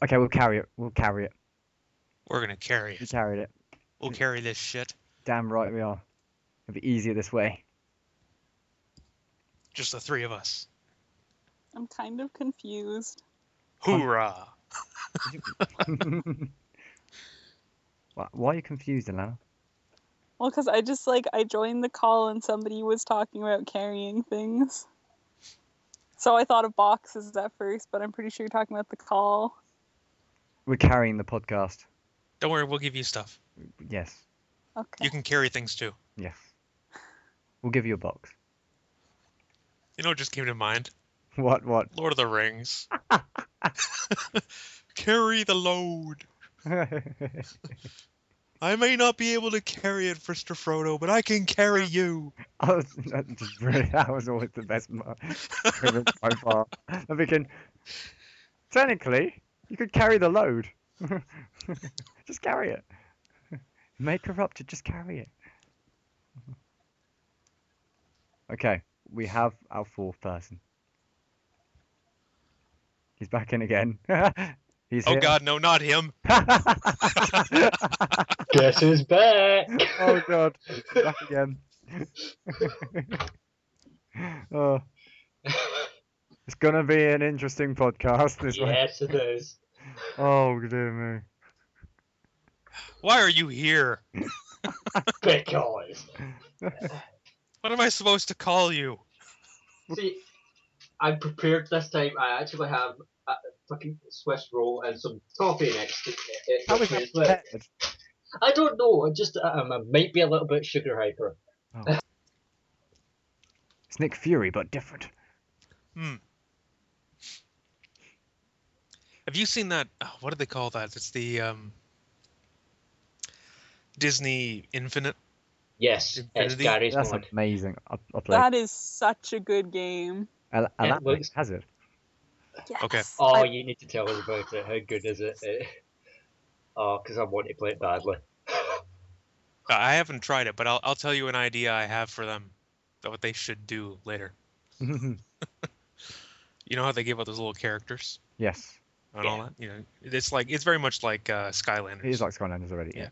Okay, we'll carry it. We'll carry it. We're gonna carry We it. carried it. We'll carry this shit. Damn right we are. It'll be easier this way. Just the three of us. I'm kind of confused. Hoorah! Why are you confused, Alana? Well, because I joined the call and somebody was talking about carrying things. So I thought of boxes at first, but I'm pretty sure you're talking about the call. We're carrying the podcast. Don't worry, we'll give you stuff. Yes. Okay. You can carry things too. Yes. We'll give you a box. You know what just came to mind? What? Lord of the Rings. Carry the load. I may not be able to carry it, Mr. Frodo, but I can carry you. That was always the best by far. I'm thinking, technically, you could carry the load. Just carry it. May corrupted, just carry it. Okay, we have our fourth person. He's back in again. He's Oh here. God, no, not him. Guess who's back? Oh God, he's back again. Oh, it's gonna be an interesting podcast this one. Yes, it is. Oh dear me. Why are you here? Because. What am I supposed to call you? See, I'm prepared this time. I actually have a fucking Swiss roll and some coffee next to it. How is that prepared? I don't know. I might be a little bit sugar hyper. Oh. It's Nick Fury, but different. Have you seen that? Oh, what do they call that? It's the Disney Infinite. Yes, it's Infinity? Gary's That's mod. amazing. I'll play. That is such a good game. Alana looks- has it. Yes. Okay. Oh, you need to tell us about it. How good is it? Because I want to play it badly. I haven't tried it, but I'll tell you an idea I have for them. What they should do later. You know how they give out those little characters Yes, and all that? You know, it's very much like Skylanders. it is like Skylanders already. Yeah.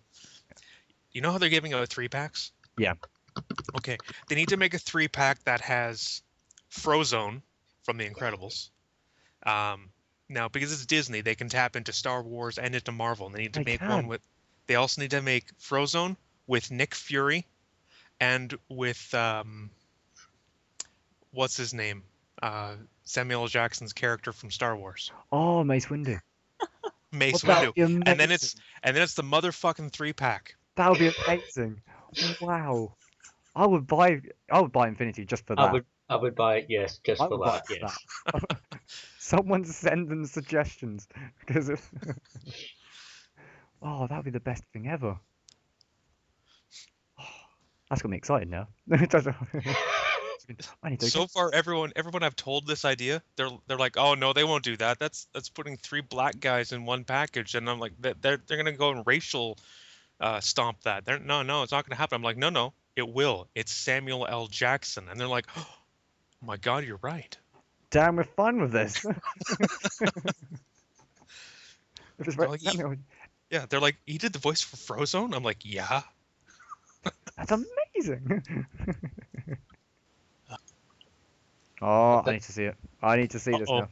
You know how they're giving out 3-packs? Yeah. Okay. They need to make a 3-pack that has Frozone from The Incredibles. Now, because it's Disney, they can tap into Star Wars and into Marvel. And they need to make one with. They also need to make Frozone with Nick Fury, and with what's his name? Samuel L. Jackson's character from Star Wars. Oh, Mace Windu. Mace Well, Windu. that'd be And then it's the motherfucking 3-pack. That would be amazing. Wow. I would buy Infinity just for that. I would buy it, yes, just I for would buy that, yes. that. Someone send them suggestions because oh, that would be the best thing ever. Oh, that's got me excited now. I need to So far, everyone I've told this idea, they're like, oh no, they won't do that. That's putting 3 black guys in one package, and I'm like, they're gonna go and racial stomp that. No, it's not gonna happen. I'm like, no, it will. It's Samuel L. Jackson, and they're like, oh my God, you're right. Damn, we're fine with this. If it's Like, Yeah, they're like, he did the voice for Frozone. I'm like, yeah. that's amazing. Oh, I need to see it. I need to see this Uh-oh. now.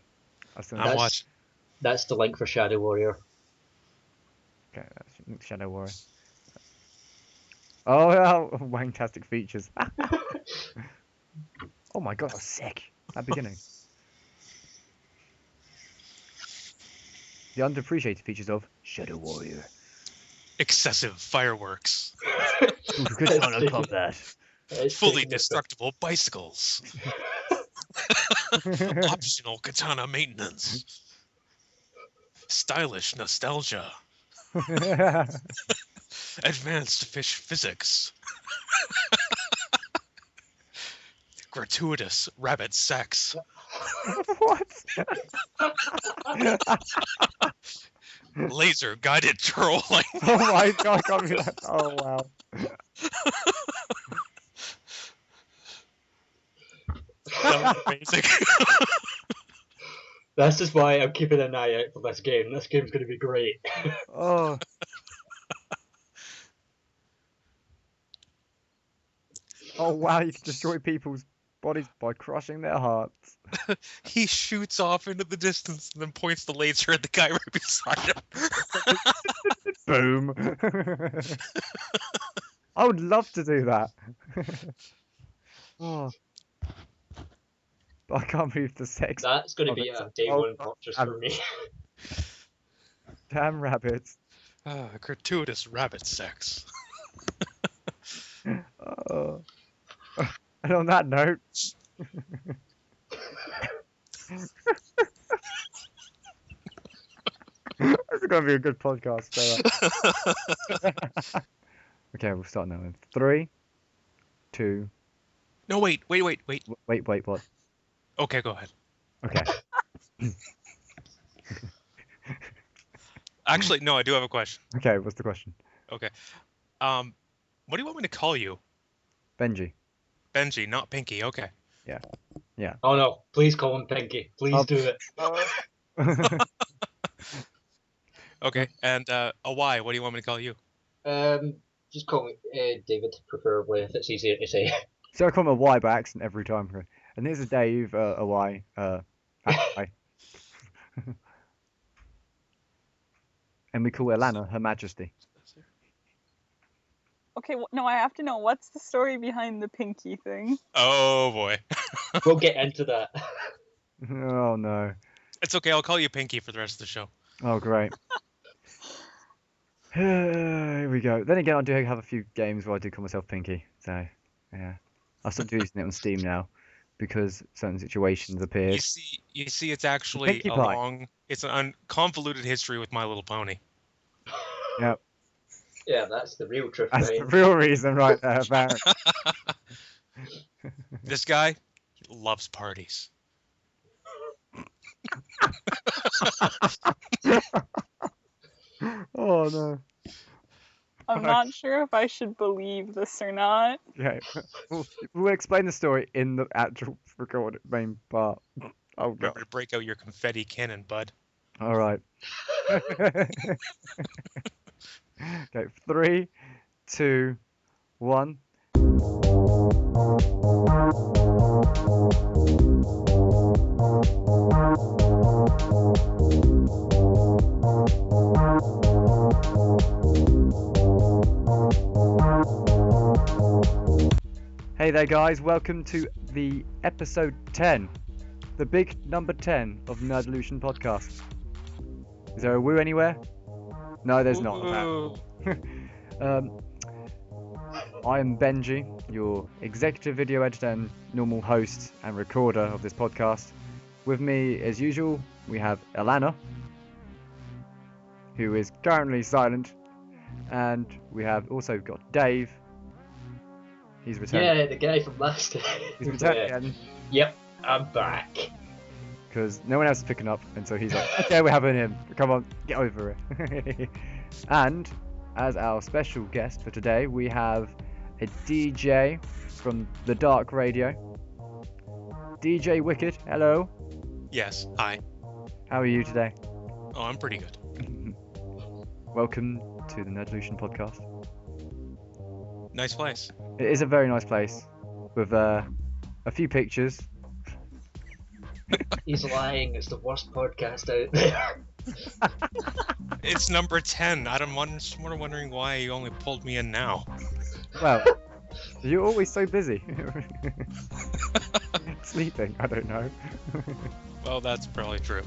That's I'm watching. That's the link for Shadow Warrior. Okay, that's Shadow Warrior. Oh, yeah, wangtastic features. Oh my God, that's sick. That beginning. The underappreciated features of Shadow Warrior. Excessive fireworks. Ooh, good on a combat. Fully destructible bicycles. Optional katana maintenance. Stylish nostalgia. Advanced fish physics. Gratuitous rabbit sex. What? Laser guided trolling. Oh my God, I can't believe that. Oh wow. That was amazing. This is why I'm keeping an eye out for this game. This game's going to be great. Oh. Oh wow, you can destroy people's bodies by crushing their hearts. He shoots off into the distance and then points the laser at the guy right beside him. Boom. I would love to do that. Oh. I can't believe the sex. That's going to Oh, be that's- a day oh, one purchase for me. Damn rabbits. Gratuitous rabbit sex. Oh. And on that note. This is going to be a good podcast. So, okay, we'll start now. In 3, 2. No, wait. Wait, what? Okay, go ahead. Okay. Actually, no, I do have a question. Okay, what's the question? Okay. What do you want me to call you? Benji. Benji, not Pinky. Okay. Oh no, please call him Pinky. Please do it. Okay. And a Y, what do you want me to call you? Just call me David, preferably, if it's easier to say. So I call him a Y by accident every time. And here's a Dave, a Y, Y. And we call Alana Her Majesty. Okay, no, I have to know what's the story behind the pinky thing. Oh, boy. We'll get into that. Oh no. It's okay. I'll call you Pinky for the rest of the show. Oh great. Here we go. Then again, I do have a few games where I do call myself Pinky. So yeah, I stopped using it on Steam now because certain situations appeared. You see, it's actually Pinkie Pie. It's an convoluted history with My Little Pony. Yep. Yeah, that's the real truth. That's Right? the real reason right there, apparently. This guy he loves parties. Oh no. I'm not sure if I should believe this or not. Okay. We'll explain the story in the actual recorded main part. Oh god. Remember to break out your confetti cannon, bud. All right. Okay, 3, 2, 1. Hey there guys, welcome to the episode 10, the big number 10 of Nerdolution Podcast. Is there a woo anywhere? No, there's not. Ooh. I am Benji, your executive video editor and normal host and recorder of this podcast. With me, as usual, we have Alana, who is currently silent, and we have also got Dave. He's returned. Yeah, the guy from last time. He's returned again Yep, I'm back. because no one else is picking up, and so he's like, "Okay, we're having him. Come on, get over it." And as our special guest for today, we have a DJ from the Dark Radio. DJ Wicked, hello. Yes. Hi. How are you today? Oh, I'm pretty good. Welcome to the Nerdolution Podcast. Nice place. It is a very nice place with a few pictures. He's lying. It's the worst podcast out there. It's number 10. I'm wondering why you only pulled me in now. Well, you're always so busy. Sleeping, I don't know. Well, that's probably true.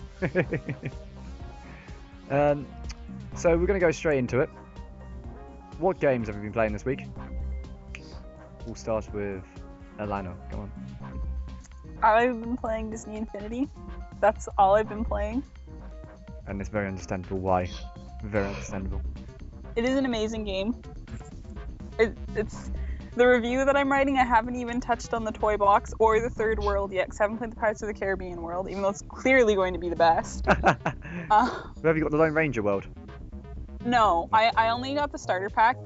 So we're going to go straight into it. What games have you been playing this week? We'll start with Alana. Go on. I've been playing Disney Infinity. That's all I've been playing. And it's very understandable why. Very understandable. It is an amazing game. It's the review that I'm writing. I haven't even touched on the toy box or the third world yet, because I haven't played the Pirates of the Caribbean world, even though it's clearly going to be the best. Have you got the Lone Ranger world? No, I only got the starter pack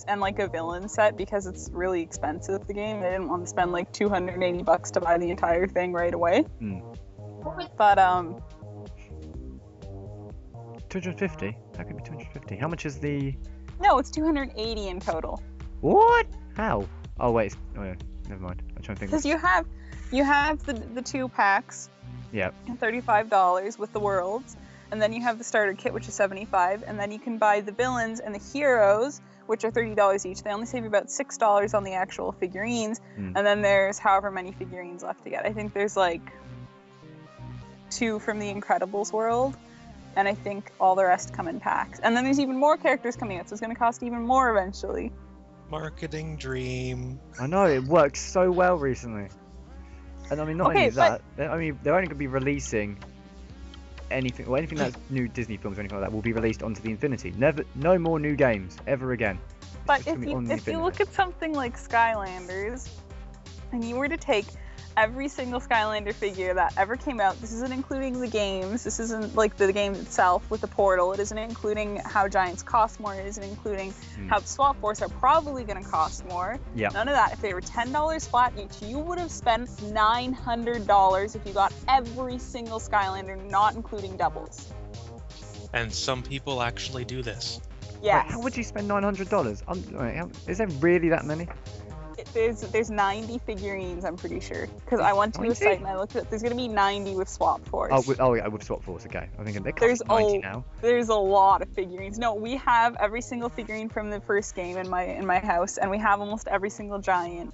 and like a villain set because it's really expensive, the game. I didn't want to spend like $280 to buy the entire thing right away. Mm. But 250? That could be 250. How much is the... No, it's 280 in total. What? How? Oh wait, oh yeah, never mind. I'm trying to think. Because you have the 2 packs. Yeah. $35 with the worlds, and then you have the starter kit, which is $75, and then you can buy the villains and the heroes, which are $30 each. They only save you about $6 on the actual figurines, and then there's however many figurines left to get. I think there's like 2 from the Incredibles world, and I think all the rest come in packs. And then there's even more characters coming out, so it's going to cost even more eventually. Marketing dream. I know, it worked so well recently. And I mean, not only that, I mean, they're only going to be releasing anything that's new Disney films or anything like that will be released onto the Infinity. No more new games ever again. But if you look at something like Skylanders, and you were to take every single Skylander figure that ever came out, this isn't including the games, this isn't like the game itself with the portal, it isn't including how giants cost more, it isn't including how the swap force are probably going to cost more. Yeah. None of that. If they were $10 flat each, you would have spent $900 if you got every single Skylander, not including doubles. And some people actually do this. Yes. Wait, how would you spend $900? Is there really that many? There's 90 figurines, I'm pretty sure. Because I went to the site and I looked at. There's gonna be 90 with Swap Force. Yeah, with Swap Force. Okay, I think they cost 90 now. There's a lot of figurines. No, we have every single figurine from the first game in my house, and we have almost every single giant.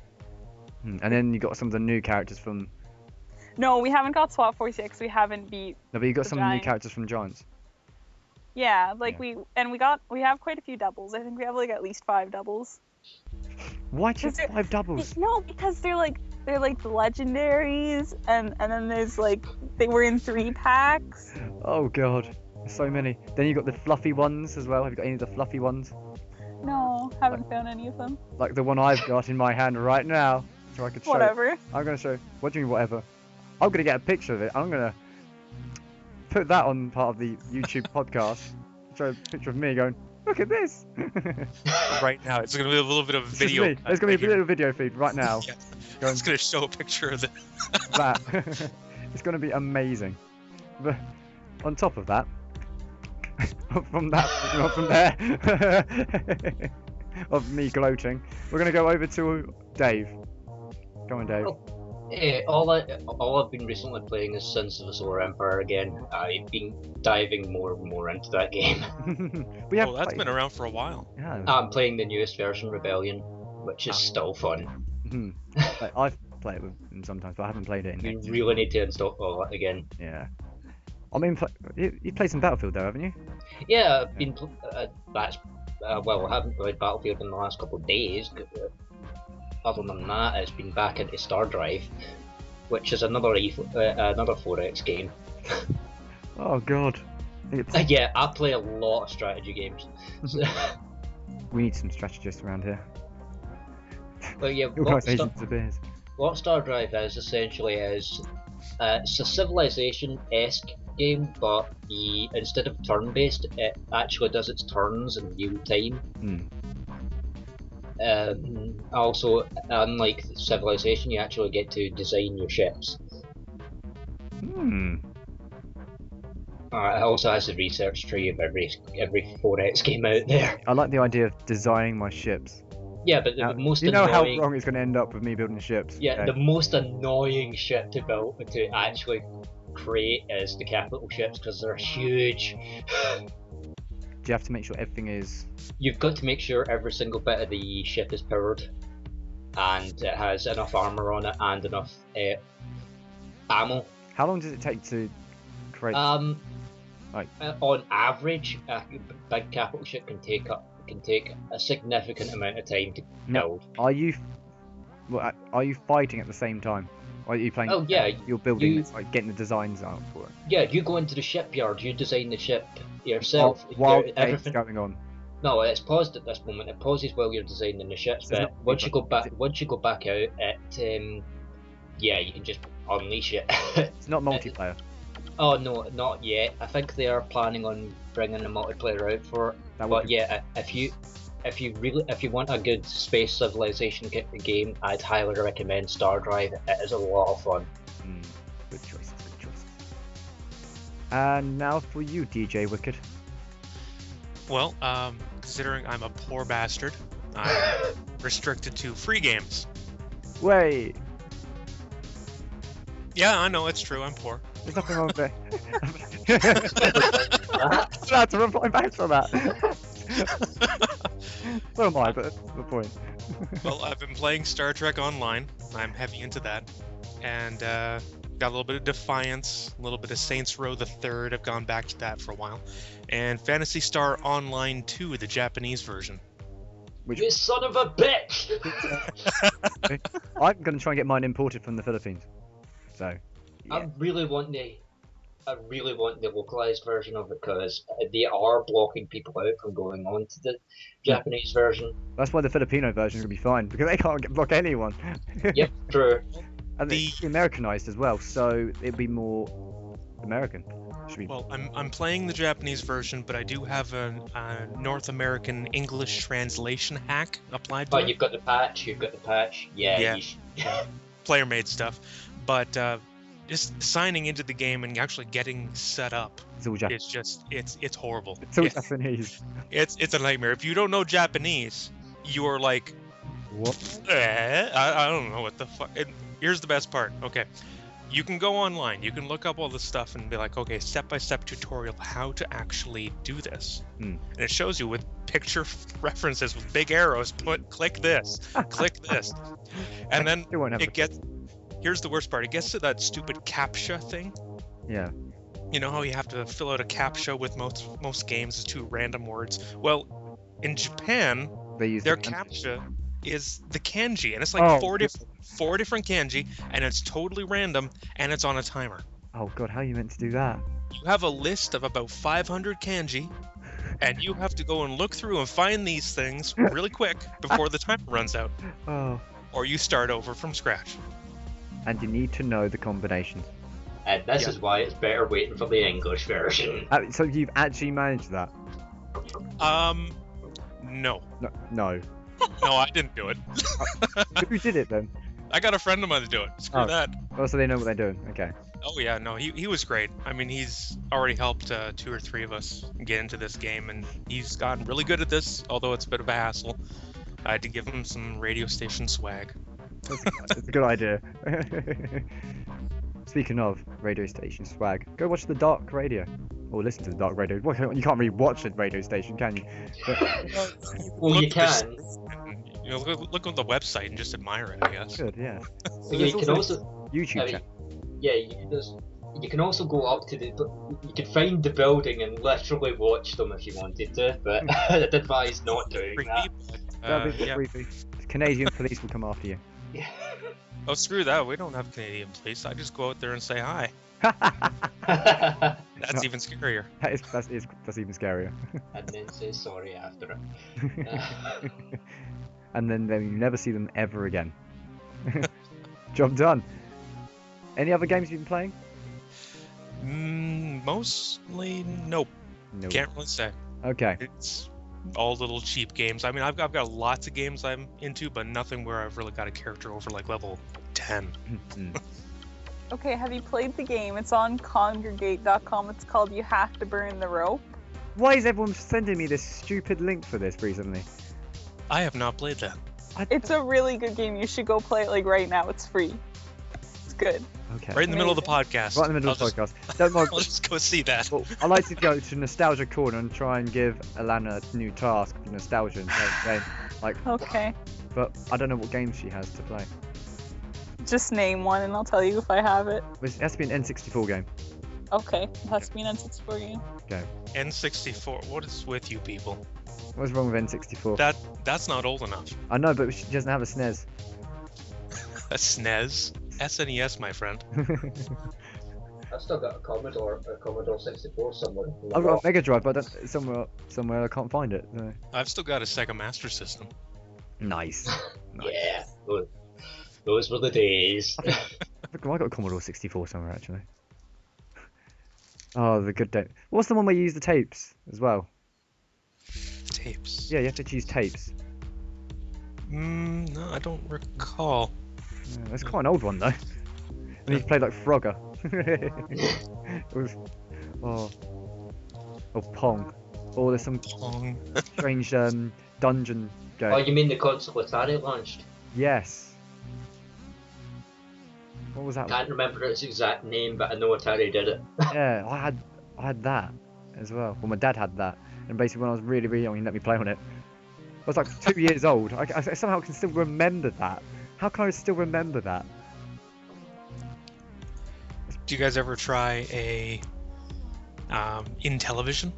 And then you got some of the new characters from. No, we haven't got Swap Force yet, because we haven't beat. No, but you got some new characters from Giants. Yeah, we have quite a few doubles. I think we have like at least 5 doubles. Why do you have 5 doubles? No, because they're like the legendaries, and then there's like they were in 3 packs. Oh god, there's so many. Then you got the fluffy ones as well. Have you got any of the fluffy ones? No, haven't found any of them. Like the one I've got in my hand right now, so I could show. Whatever. I'm gonna show. What do you mean whatever? I'm gonna get a picture of it. I'm gonna put that on part of the YouTube podcast. Show a picture of me going. Look at this! Right now, it's going to be a little bit of video. There's going to be a little video feed right now. Yeah. It's going to show a picture of that. It's going to be amazing. But on top of that, from there, of me gloating, we're going to go over to Dave. Go on, Dave. All I've been recently playing is Sins of the Solar Empire again. I've been diving more and more into that game. That's been around for a while. Yeah. I'm playing the newest version, Rebellion, which is still fun. I've played it with them sometimes, but I haven't played it. You really need to install all that again. Yeah. I mean, you played some Battlefield though, haven't you? Yeah, I've been. I haven't played Battlefield in the last couple of days. Other than that, it's been back into Star Drive, which is another 4X game. Oh god. Yeah, I play a lot of strategy games. We need some strategists around here. But yeah, what Star Drive is essentially is it's a Civilization-esque game, but instead of turn-based, it actually does its turns in real time. Also, unlike Civilization, you actually get to design your ships. It also has a research tree of every 4X game out there. I like the idea of designing my ships. Yeah, but the most you know annoying... how wrong it's going to end up with me building ships. Yeah, okay. The most annoying ship to build, to actually create is the capital ships, because they're huge. Do you have to make sure everything is... You've got to make sure every single bit of the ship is powered, and it has enough armor on it and enough ammo. How long does it take to create... On average, a big capital ship can take a significant amount of time to build. Are you fighting at the same time? Or are you playing? Oh yeah, you're building, like getting the designs out for it. Yeah, you go into the shipyard, you design the ship yourself. While everything's going on. No, it's paused at this moment. It pauses while you're designing the ships. But once you go back out, you can just unleash it. It's not multiplayer. Oh no, not yet. I think they are planning on bringing the multiplayer out for it. But yeah, if you want a good space civilization game, I'd highly recommend Star Drive. It is a lot of fun. Good choices. And now for you, DJ Wicked. Well, considering I'm a poor bastard, I'm restricted to free games. Wait, Yeah, I know, it's true, I'm poor. there's nothing wrong with it. I had to reply back to that. So am I, but that's the point. Well, I've been playing Star Trek Online. I'm heavy into that. And got a little bit of Defiance, a little bit of Saints Row the Third. I've gone back to that for a while. And Phantasy Star Online 2, the Japanese version. You son of a bitch! I'm going to try and get mine imported from the Philippines. So, yeah. I really want the localized version of it because they are blocking people out from going on to the Japanese version. That's why the Filipino version is going to be fine, because they can't block anyone. Yep, true. And it's Americanized as well, so it'd be more American. Well, I'm playing the Japanese version, but I do have a North American English translation hack applied to it. You've got the patch. Yeah. Player-made stuff. But just signing into the game and actually getting set up is just it's horrible. It's all Japanese. It's a nightmare. If you don't know Japanese, you are like, what? I don't know what the fuck. Here's the best part. Okay, you can go online. You can look up all this stuff and be like, okay, step-by-step tutorial how to actually do this. And it shows you with picture references with big arrows. Click this, click this, and then it gets. Here's the worst part. It gets to that stupid CAPTCHA thing. Yeah. You know how you have to fill out a CAPTCHA with most games is 2 random words? Well, in Japan, their CAPTCHA is the kanji, and it's like four different kanji, and it's totally random, and it's on a timer. Oh god, how are you meant to do that? You have a list of about 500 kanji, and you have to go and look through and find these things really quick before the timer runs out. Oh. Or you start over from scratch. And you need to know the combinations. And this is why it's better waiting for the English version. So you've actually managed that? No. No. No, I didn't do it. Who did it then? I got a friend of mine to do it. Screw that. Oh, so they know what they're doing. Okay. Oh yeah, no, he was great. I mean, he's already helped 2 or 3 of us get into this game, and he's gotten really good at this, although it's a bit of a hassle. I had to give him some radio station swag. That's a good idea. Speaking of radio station swag, go watch the Dark Radio. Or listen to the Dark Radio. Well, you can't really watch a radio station, can you? But, well, you can. You know, look on the website and just admire it, I guess. Good, yeah. You can also YouTube channel. Yeah, you can also go up to you can find the building and literally watch them if you wanted to, but I'd advise not doing that. That'd be creepy. Canadian police will come after you. Yeah. Oh, screw that. We don't have Canadian police. I just go out there and say hi. That's even scarier. That's even scarier. And then say sorry after it. And then you never see them ever again. Job done. Any other games you've been playing? Mostly, nope. Can't really say. Okay. It's all little cheap games. I mean, I've got lots of games I'm into, but nothing where I've really got a character over like level 10. Okay, have you played the game? It's on congregate.com. It's called You Have to Burn the Rope. Why is everyone sending me this stupid link for this recently? I have not played that. It's a really good game. You should go play it like right now. It's free. It's good. Okay. Right in the middle of the podcast. Right in the middle of the podcast. I'll just go see that. Well, I like to go to Nostalgia Corner and try and give Alana a new task for Nostalgia and play like. Okay. But I don't know what games she has to play. Just name one and I'll tell you if I have it. It has to be an N64 game. Okay, it has to be an N64 game. Okay. N64. What is with you people? What's wrong with N64? That's not old enough. I know, but she doesn't have a SNES. A SNES? SNES, my friend. I've still got a Commodore 64 somewhere. I've got a Mega Drive, but somewhere I can't find it. So. I've still got a Sega Master System. Nice. Yeah, those were the days. I got a Commodore 64 somewhere actually. Oh, the good day. What's the one where you use the tapes as well? Tapes? Yeah, you have to choose tapes. No, I don't recall. Yeah, that's quite an old one though. And you played like Frogger. It was, oh, Pong. Or there's some Pong. strange dungeon game. Oh, you mean the console Atari launched? Yes. What was that? Can't remember its exact name, but I know Atari did it. Yeah, I had that as well. Well, my dad had that, and basically when I was really, really young, he let me play on it. I was like 2 years old. I somehow can still remember that. How can I still remember that? Do you guys ever try a Intellivision?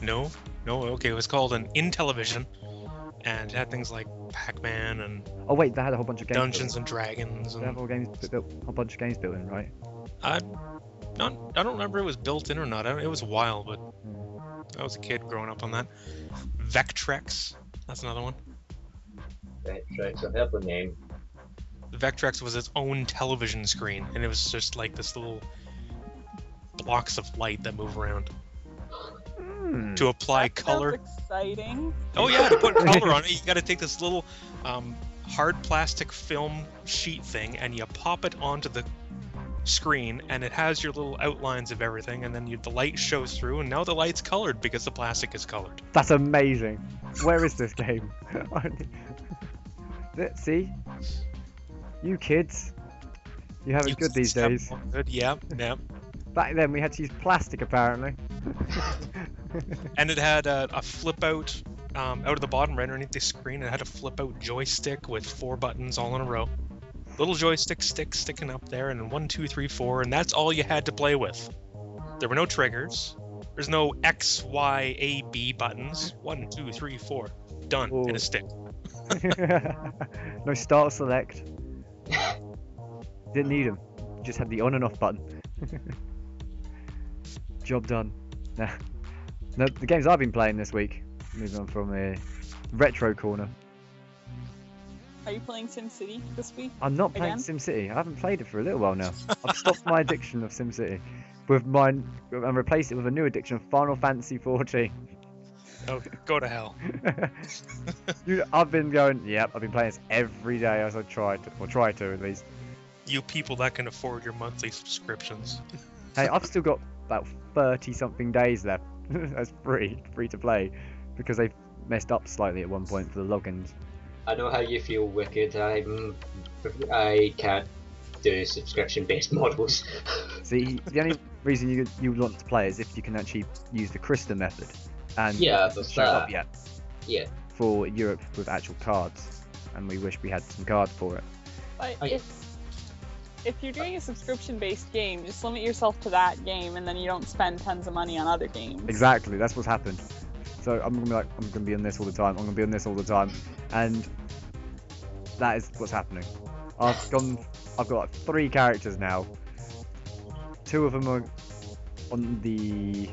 No. No. Okay, it was called an Intellivision, and it had things like Pac-Man and Oh wait, they had a whole bunch of games. Dungeons and Dragons. They have And a bunch of games built in, right? I don't remember if it was built in or not. It was a while, but I was a kid growing up on that. Vectrex, that's another one. Vectrex, I have the name. The Vectrex was its own television screen, and it was just like this little blocks of light that move around to apply That color. sounds exciting. Oh yeah, to put color on it, you got to take this little hard plastic film sheet thing, and you pop it onto the screen, and it has your little outlines of everything, and then the light shows through, and now the light's colored because the plastic is colored. That's amazing. Where is this game? See? You kids. You have it good these days. Good, yeah. Back then we had to use plastic apparently. And it had a flip out out of the bottom right underneath the screen. It had a flip out joystick with 4 buttons all in a row. Little joystick stick sticking up there, and 1, 2, 3, 4, and that's all you had to play with. There were no triggers. There's no X, Y, A, B buttons. 1, 2, 3, 4. Done. Ooh. In a stick. No start select. Didn't need them. Just had the on and off button. Job done. No, the games I've been playing this week. Moving on from a retro corner. Are you playing SimCity this week? I'm not playing Again? SimCity. I haven't played it for a little while now. I've stopped my addiction of SimCity with mine and replaced it with a new addiction of Final Fantasy XIV. Oh, go to hell. I've been going. Yep, I've been playing this every day as I try to at least. You people that can afford your monthly subscriptions. Hey, I've still got about 30 something days left. That's free to play, because they've messed up slightly at one point for the logins. I know how you feel, Wicked. I can't do subscription-based models. See, the only reason you want to play is if you can actually use the Krista method, and Yeah, but show up yet yeah. for Europe with actual cards, and we wish we had some cards for it. But Oh, yeah. if you're doing a subscription-based game, just limit yourself to that game, and then you don't spend tons of money on other games. Exactly, that's what's happened. So I'm gonna be on this all the time. I'm gonna be on this all the time, and that is what's happening. I've got like 3 characters now. 2 of them are on the.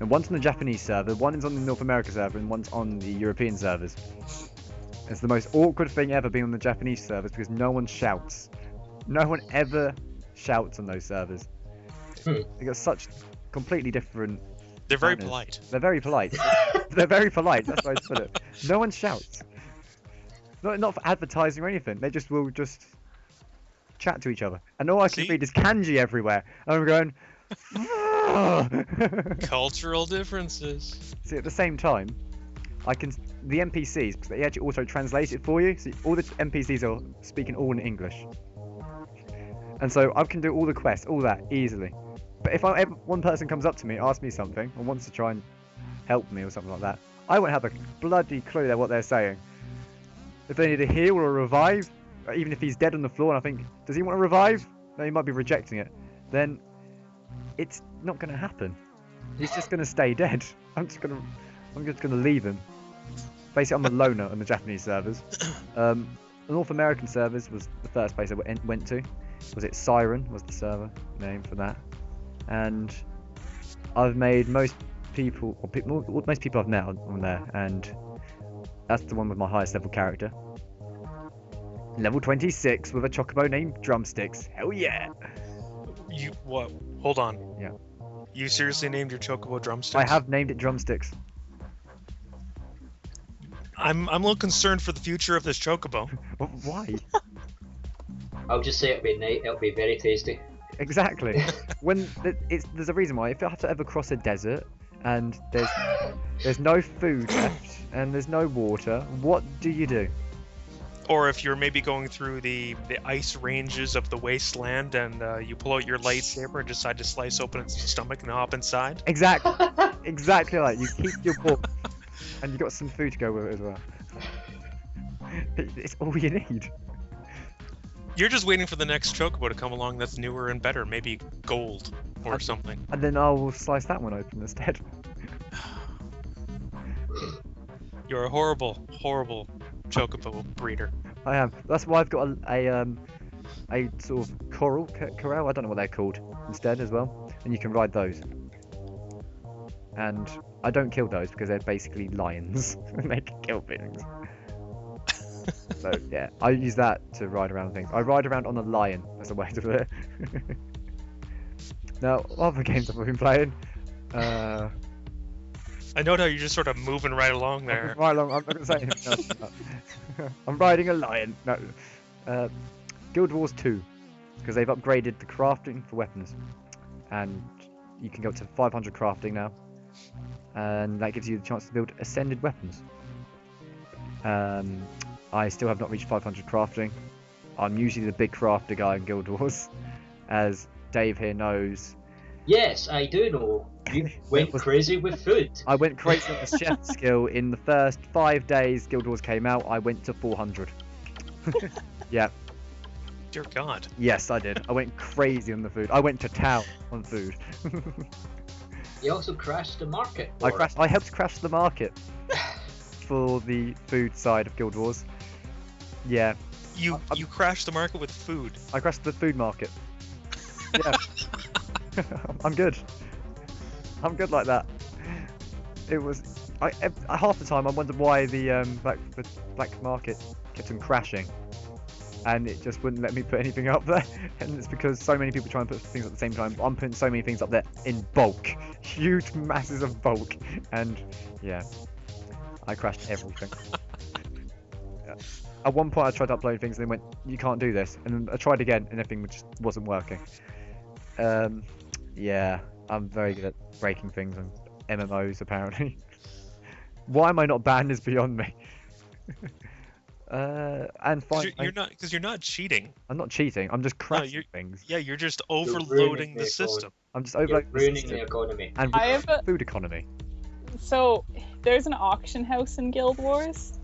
And one's on the Japanese server, one is on the North America server, and one's on the European servers. It's the most awkward thing ever being on the Japanese servers because no one shouts. No one ever shouts on those servers. They got such completely different. They're very manners. polite. They're very polite. They're very polite. That's why I put it. No one shouts. Not for advertising or anything. They will just chat to each other, and all I can See? read is kanji everywhere. And I'm going. Cultural differences. See, at the same time, the NPCs, because they actually auto translate it for you. So all the NPCs are speaking all in English, and so I can do all the quests, all that easily. But if one person comes up to me, asks me something, or wants to try and help me or something like that, I won't have a bloody clue what they're saying. If they need a heal or a revive, or even if he's dead on the floor, and I think, does he want to revive? No, he might be rejecting it. Then it's not going to happen. He's just going to stay dead. I'm just going to leave him. Basically, I'm a loner on the Japanese servers. The North American servers was the first place I went to. Was it Siren? Was the server name for that? And I've made most people I've met on there, and that's the one with my highest level character. Level 26 with a chocobo named Drumsticks. Hell yeah! You what? Hold on. Yeah. You seriously named your chocobo Drumsticks? I have named it Drumsticks. I'm a little concerned for the future of this chocobo. Why? I'll just say it'll be very tasty. Exactly. There's a reason why. If I have to ever cross a desert and there's no food left, and there's no water. What do you do? Or if you're maybe going through the ice ranges of the wasteland and you pull out your lightsaber and decide to slice open its stomach and hop inside. Exactly. Exactly like you keep your ball, and you got some food to go with it as well. It's all you need. You're just waiting for the next chocobo to come along that's newer and better, maybe gold or something. And then I will slice that one open instead. You're a horrible, horrible chocobo breeder. I am. That's why I've got a sort of corral. I don't know what they're called instead as well, and you can ride those. And I don't kill those because they're basically lions and they can kill things. So yeah, I use that to ride around things. I ride around on a lion as a way to put it. Now, other games I've been playing. I know how you're just sort of moving right along there. Right along. I'm not gonna say anything else. I'm riding a lion. No. Guild Wars 2, because they've upgraded the crafting for weapons, and you can go up to 500 crafting now, and that gives you the chance to build ascended weapons. I still have not reached 500 crafting. I'm usually the big crafter guy in Guild Wars, as Dave here knows. Yes, I do know. You went crazy with food. I went crazy on the chef skill. In the first 5 days Guild Wars came out, I went to 400. Yeah. Dear God. Yes, I did. I went crazy on the food. I went to town on food. You also crashed the market. I helped crash the market for the food side of Guild Wars. Yeah. You crashed the market with food. I crashed the food market. Yeah. I'm good. I'm good like that. It was. Half the time I wondered why the black market kept on crashing, and it just wouldn't let me put anything up there. And it's because so many people try and put things at the same time. I'm putting so many things up there in bulk, huge masses of bulk, and yeah, I crashed everything. Yeah. At one point I tried to upload things and they went, "You can't do this," and then I tried again and everything just wasn't working. Yeah, I'm very good at breaking things on MMOs apparently. Why am I not banned is beyond me. And finally, you're not cheating. I'm not cheating. I'm just crashing things. Yeah, you're just overloading the system. I'm just overloading ruining the economy. And I have a... food economy. So there's an auction house in Guild Wars.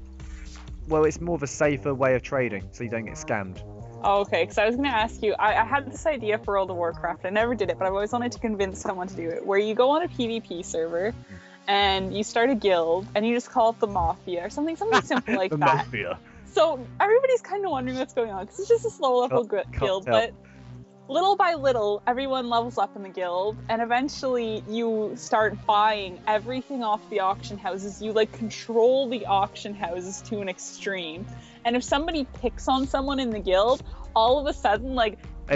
Well, it's more of a safer way of trading, so you don't get scammed. Oh, okay, because I was going to ask you, I had this idea for World of Warcraft. I never did it, but I've always wanted to convince someone to do it, where you go on a PvP server, and you start a guild, and you just call it the Mafia, or something simple like the that. Mafia. So everybody's kind of wondering what's going on, because it's just a slow-level guild, but little by little, everyone levels up in the guild, and eventually you start buying everything off the auction houses. You, control the auction houses to an extreme. And if somebody picks on someone in the guild, all of a sudden,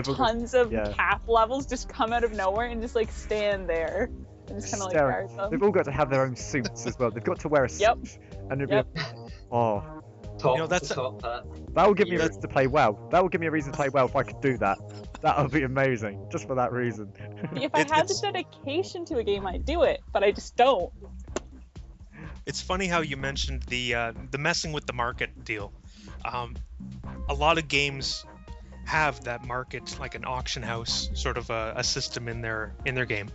tons of cap levels just come out of nowhere and just, stand there. And just kind of, guard them. They've all got to have their own suits as well. They've got to wear a suit. Yep. And it'll be oh. That would give me a reason to play well. That would give me a reason to play well if I could do that. That would be amazing, just for that reason. If I had the dedication to a game, I'd do it, but I just don't. It's funny how you mentioned the messing with the market deal. A lot of games have that market, like an auction house sort of a system in their game,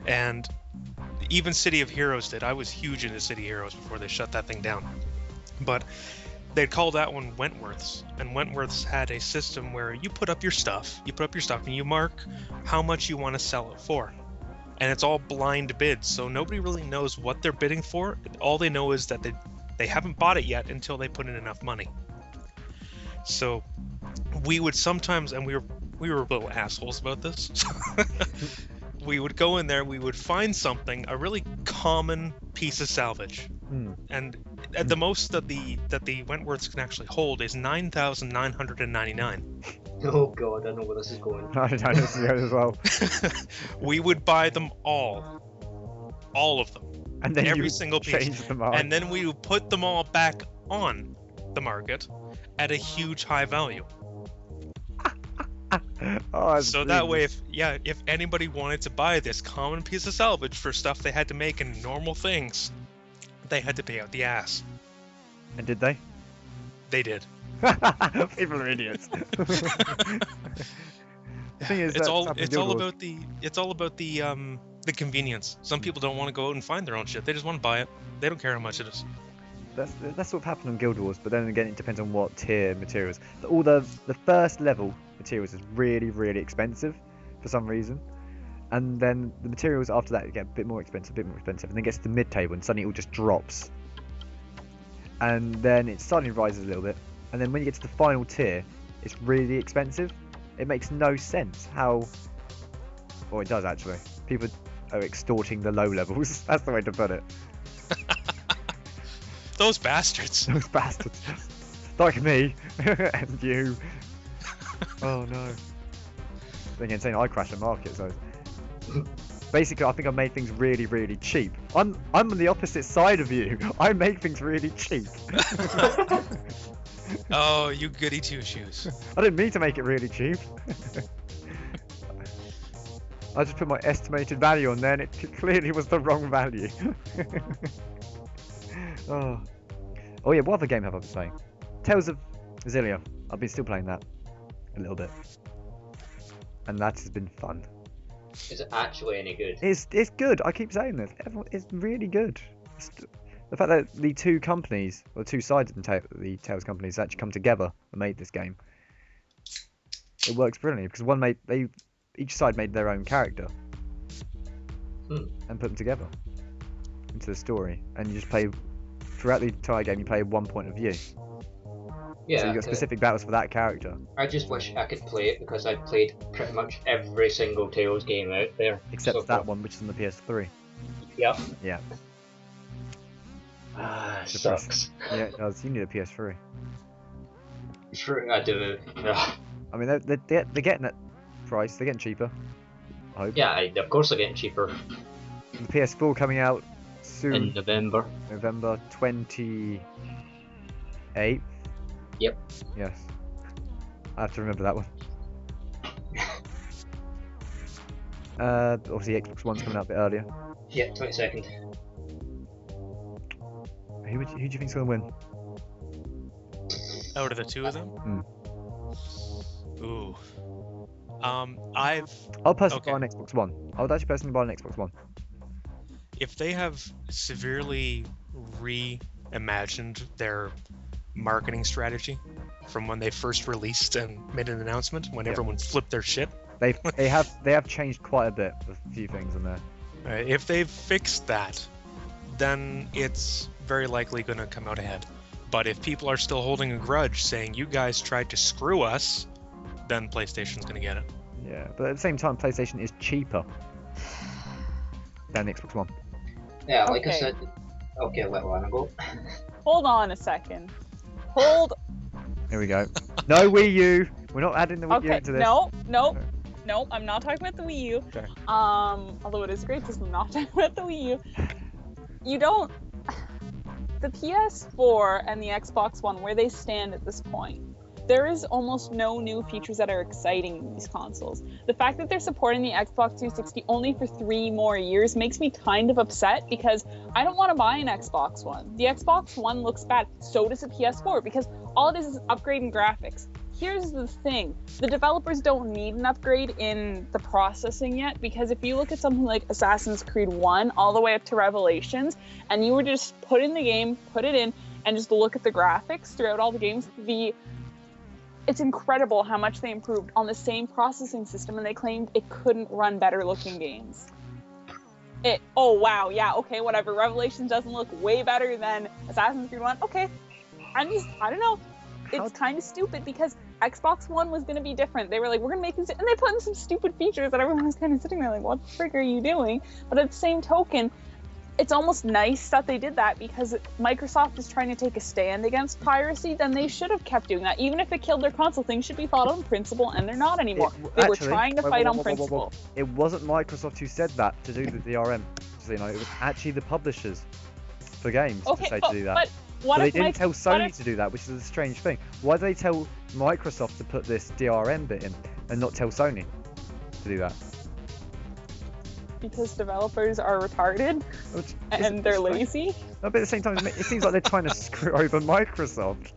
and even City of Heroes did. I was huge into City Heroes before they shut that thing down, but they'd call that one Wentworth's, and Wentworth's had a system where you put up your stuff and you mark how much you want to sell it for, and it's all blind bids, so nobody really knows what they're bidding for. All they know is that they haven't bought it yet until they put in enough money. So we would sometimes, and we were little assholes about this. We would go in there, we would find something, a really common piece of salvage, and at the most that the Wentworths can actually hold is 9,999. Oh God, I know where this is going. I know this is going as well. We would buy them all of them, and then every single piece, and then we would put them all back on the market at a huge high value. Oh, So that way, if anybody wanted to buy this common piece of salvage for stuff they had to make in normal things, they had to pay out the ass. And did they? They did. People are idiots. The thing is, It's all about the convenience. Some people don't want to go out and find their own shit. They just want to buy it. They don't care how much it is. That's what happened on Guild Wars, but then again, it depends on what tier materials. All the first level materials is really, really expensive for some reason, and then the materials after that get a bit more expensive, and then it gets to the mid-table, and suddenly it all just drops, and then it suddenly rises a little bit, and then when you get to the final tier, it's really expensive. It makes no sense how. Well, it does actually. People are extorting the low levels. That's the way to put it. Those bastards. Those bastards. Like me. And you. Oh no. Then again, saying I crash the market, so basically I think I made things really, really cheap. I'm on the opposite side of you. I make things really cheap. Oh, you goody two shoes. I didn't mean to make it really cheap. I just put my estimated value on there and it clearly was the wrong value. Oh yeah, what other game have I been playing? Tales of Xillia. I've been still playing that a little bit, and that has been fun. Is it actually any good? It's good. I keep saying this. It's really good. The fact that the two companies, or the two sides of the Tales companies, actually come together and made this game. It works brilliantly because each side made their own character and put them together into the story, and you just play. Throughout the entire game, you play one point of view. Yeah. So you've got specific battles for that character. I just wish I could play it because I've played pretty much every single Tales game out there. Except that one, which is on the PS3. Yep. Yeah. Sucks. Yeah, it does. You need a PS3. Sure, I do. Yeah. I mean, they're getting that price. They're getting cheaper. I hope. Yeah, of course they're getting cheaper. The PS4 coming out soon. In November. November 28th. Yep. Yes. I have to remember that one. Obviously Xbox One's coming out a bit earlier. Yeah, 22nd. Who do you think's gonna win? Out of the two of them? Ooh. I'll personally buy an Xbox One. I would actually personally buy an Xbox One. If they have severely reimagined their marketing strategy from when they first released and made an announcement, when everyone flipped their shit. They have changed quite a bit. A few things in there. If they've fixed that, then it's very likely going to come out ahead. But if people are still holding a grudge, saying you guys tried to screw us, then PlayStation's going to get it. Yeah, but at the same time, PlayStation is cheaper than Xbox One. Yeah, like I said. Okay, let Lana go. Hold on a second. Here we go. No Wii U. We're not adding the Wii U into this. No, I'm not talking about the Wii U. Okay. Although it is great because I'm not talking about the Wii U. You don't. The PS4 and the Xbox One, where they stand at this point, there is almost no new features that are exciting in these consoles. The fact that they're supporting the Xbox 360 only for 3 more years makes me kind of upset because I don't want to buy an Xbox One. The Xbox One looks bad, so does the PS4, because all it is upgrading graphics. Here's the thing, the developers don't need an upgrade in the processing yet, because if you look at something like Assassin's Creed 1 all the way up to Revelations, and you were to just put in the game, put it in, and just look at the graphics throughout all the games, it's incredible how much they improved on the same processing system, and they claimed it couldn't run better looking games. Oh wow, yeah, okay, whatever. Revelations doesn't look way better than Assassin's Creed 1. Okay, I don't know. It's kind of stupid because Xbox One was going to be different. They were like, we're going to make this, and they put in some stupid features that everyone was kind of sitting there like, what the frick are you doing? But at the same token, it's almost nice that they did that because Microsoft is trying to take a stand against piracy. Then they should have kept doing that. Even if it killed their console, things should be thought on principle, and they're not anymore. They were trying to fight on principle. It wasn't Microsoft who said that to do the DRM. So, it was actually the publishers for games to do that. But they didn't tell Sony to do that, which is a strange thing. Why did they tell Microsoft to put this DRM bit in? and not tell Sony to do that? Because developers are retarded and they're lazy. No, but at the same time, it seems like they're trying to screw over Microsoft.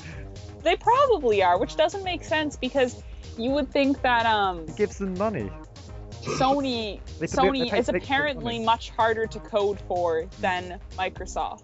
They probably are, which doesn't make sense because you would think that It gives them money. Sony is apparently much harder to code for than Microsoft,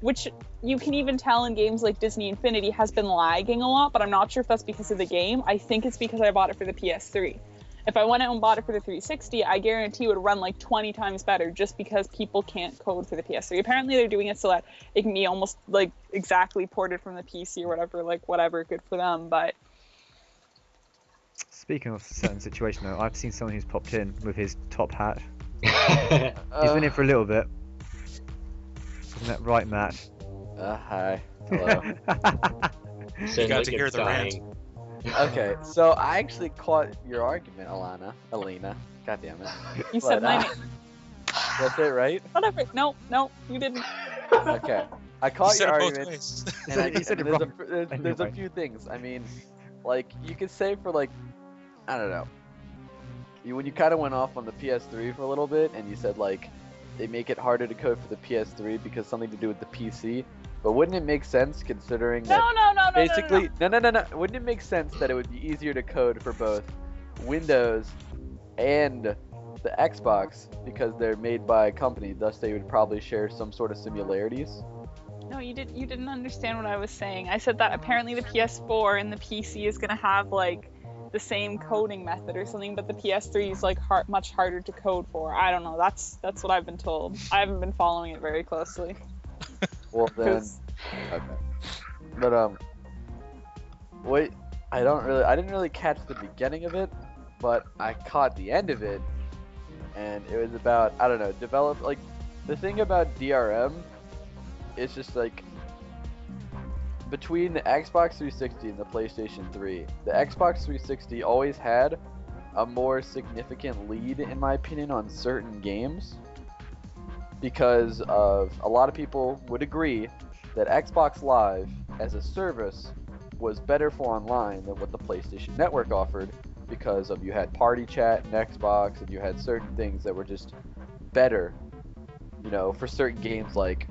which you can even tell in games like Disney Infinity has been lagging a lot, but I'm not sure if that's because of the game. I think it's because I bought it for the PS3. If I went out and bought it for the 360, I guarantee it would run like 20 times better just because people can't code for the PS3. Apparently they're doing it so that it can be almost like exactly ported from the PC or whatever, like whatever, good for them, but... Speaking of a certain situation though, I've seen someone who's popped in with his top hat. He's been in for a little bit. Isn't that right, Matt? Hi. Hello. You got to hear the rant. Okay, so I actually caught your argument, Alina. God damn it. You said my name. That's it, right? Whatever. No, you didn't. Okay. I caught your argument. And there's a few things. I mean, like, you could say for, like, I don't know. When you kind of went off on the PS3 for a little bit, and you said, like, they make it harder to code for the PS3 because something to do with the PC. But wouldn't it make sense considering that basically no. Wouldn't it make sense that it would be easier to code for both Windows and the Xbox because they're made by a company, thus they would probably share some sort of similarities? No, you didn't understand what I was saying. I said that apparently the PS4 and the PC is gonna have like the same coding method or something, but the PS3 is like much harder to code for. I don't know. That's what I've been told. I haven't been following it very closely. Well then, okay. But wait, I didn't really catch the beginning of it, but I caught the end of it, and it was about, I don't know, like, the thing about DRM is just like, between the Xbox 360 and the PlayStation 3, the Xbox 360 always had a more significant lead, in my opinion, on certain games, because of a lot of people would agree that Xbox Live as a service was better for online than what the PlayStation Network offered, because of you had party chat and Xbox, and you had certain things that were just better, you know, for certain games like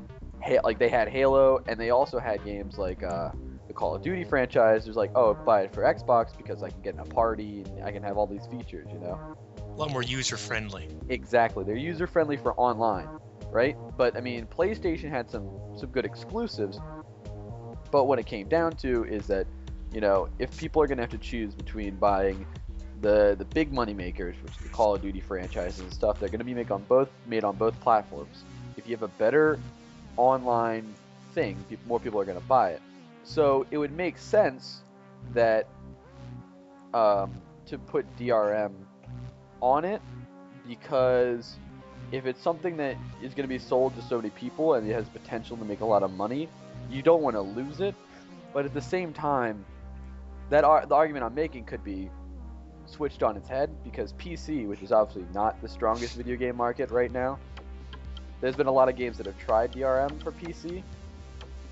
they had Halo, and they also had games like the Call of Duty franchise. There's like, oh, buy it for Xbox because I can get in a party and I can have all these features, you know. A lot more user friendly. Exactly, they're user friendly for online, right? But I mean, PlayStation had some good exclusives. But what it came down to is that, you know, if people are gonna have to choose between buying the big money makers, which is the Call of Duty franchises and stuff, they're gonna be made on both platforms. If you have a better online thing, more people are gonna buy it. So it would make sense that to put DRM on it, because if it's something that is going to be sold to so many people and it has potential to make a lot of money, you don't want to lose it. But at the same time, the argument I'm making could be switched on its head, because PC, which is obviously not the strongest video game market right now, there's been a lot of games that have tried DRM for PC.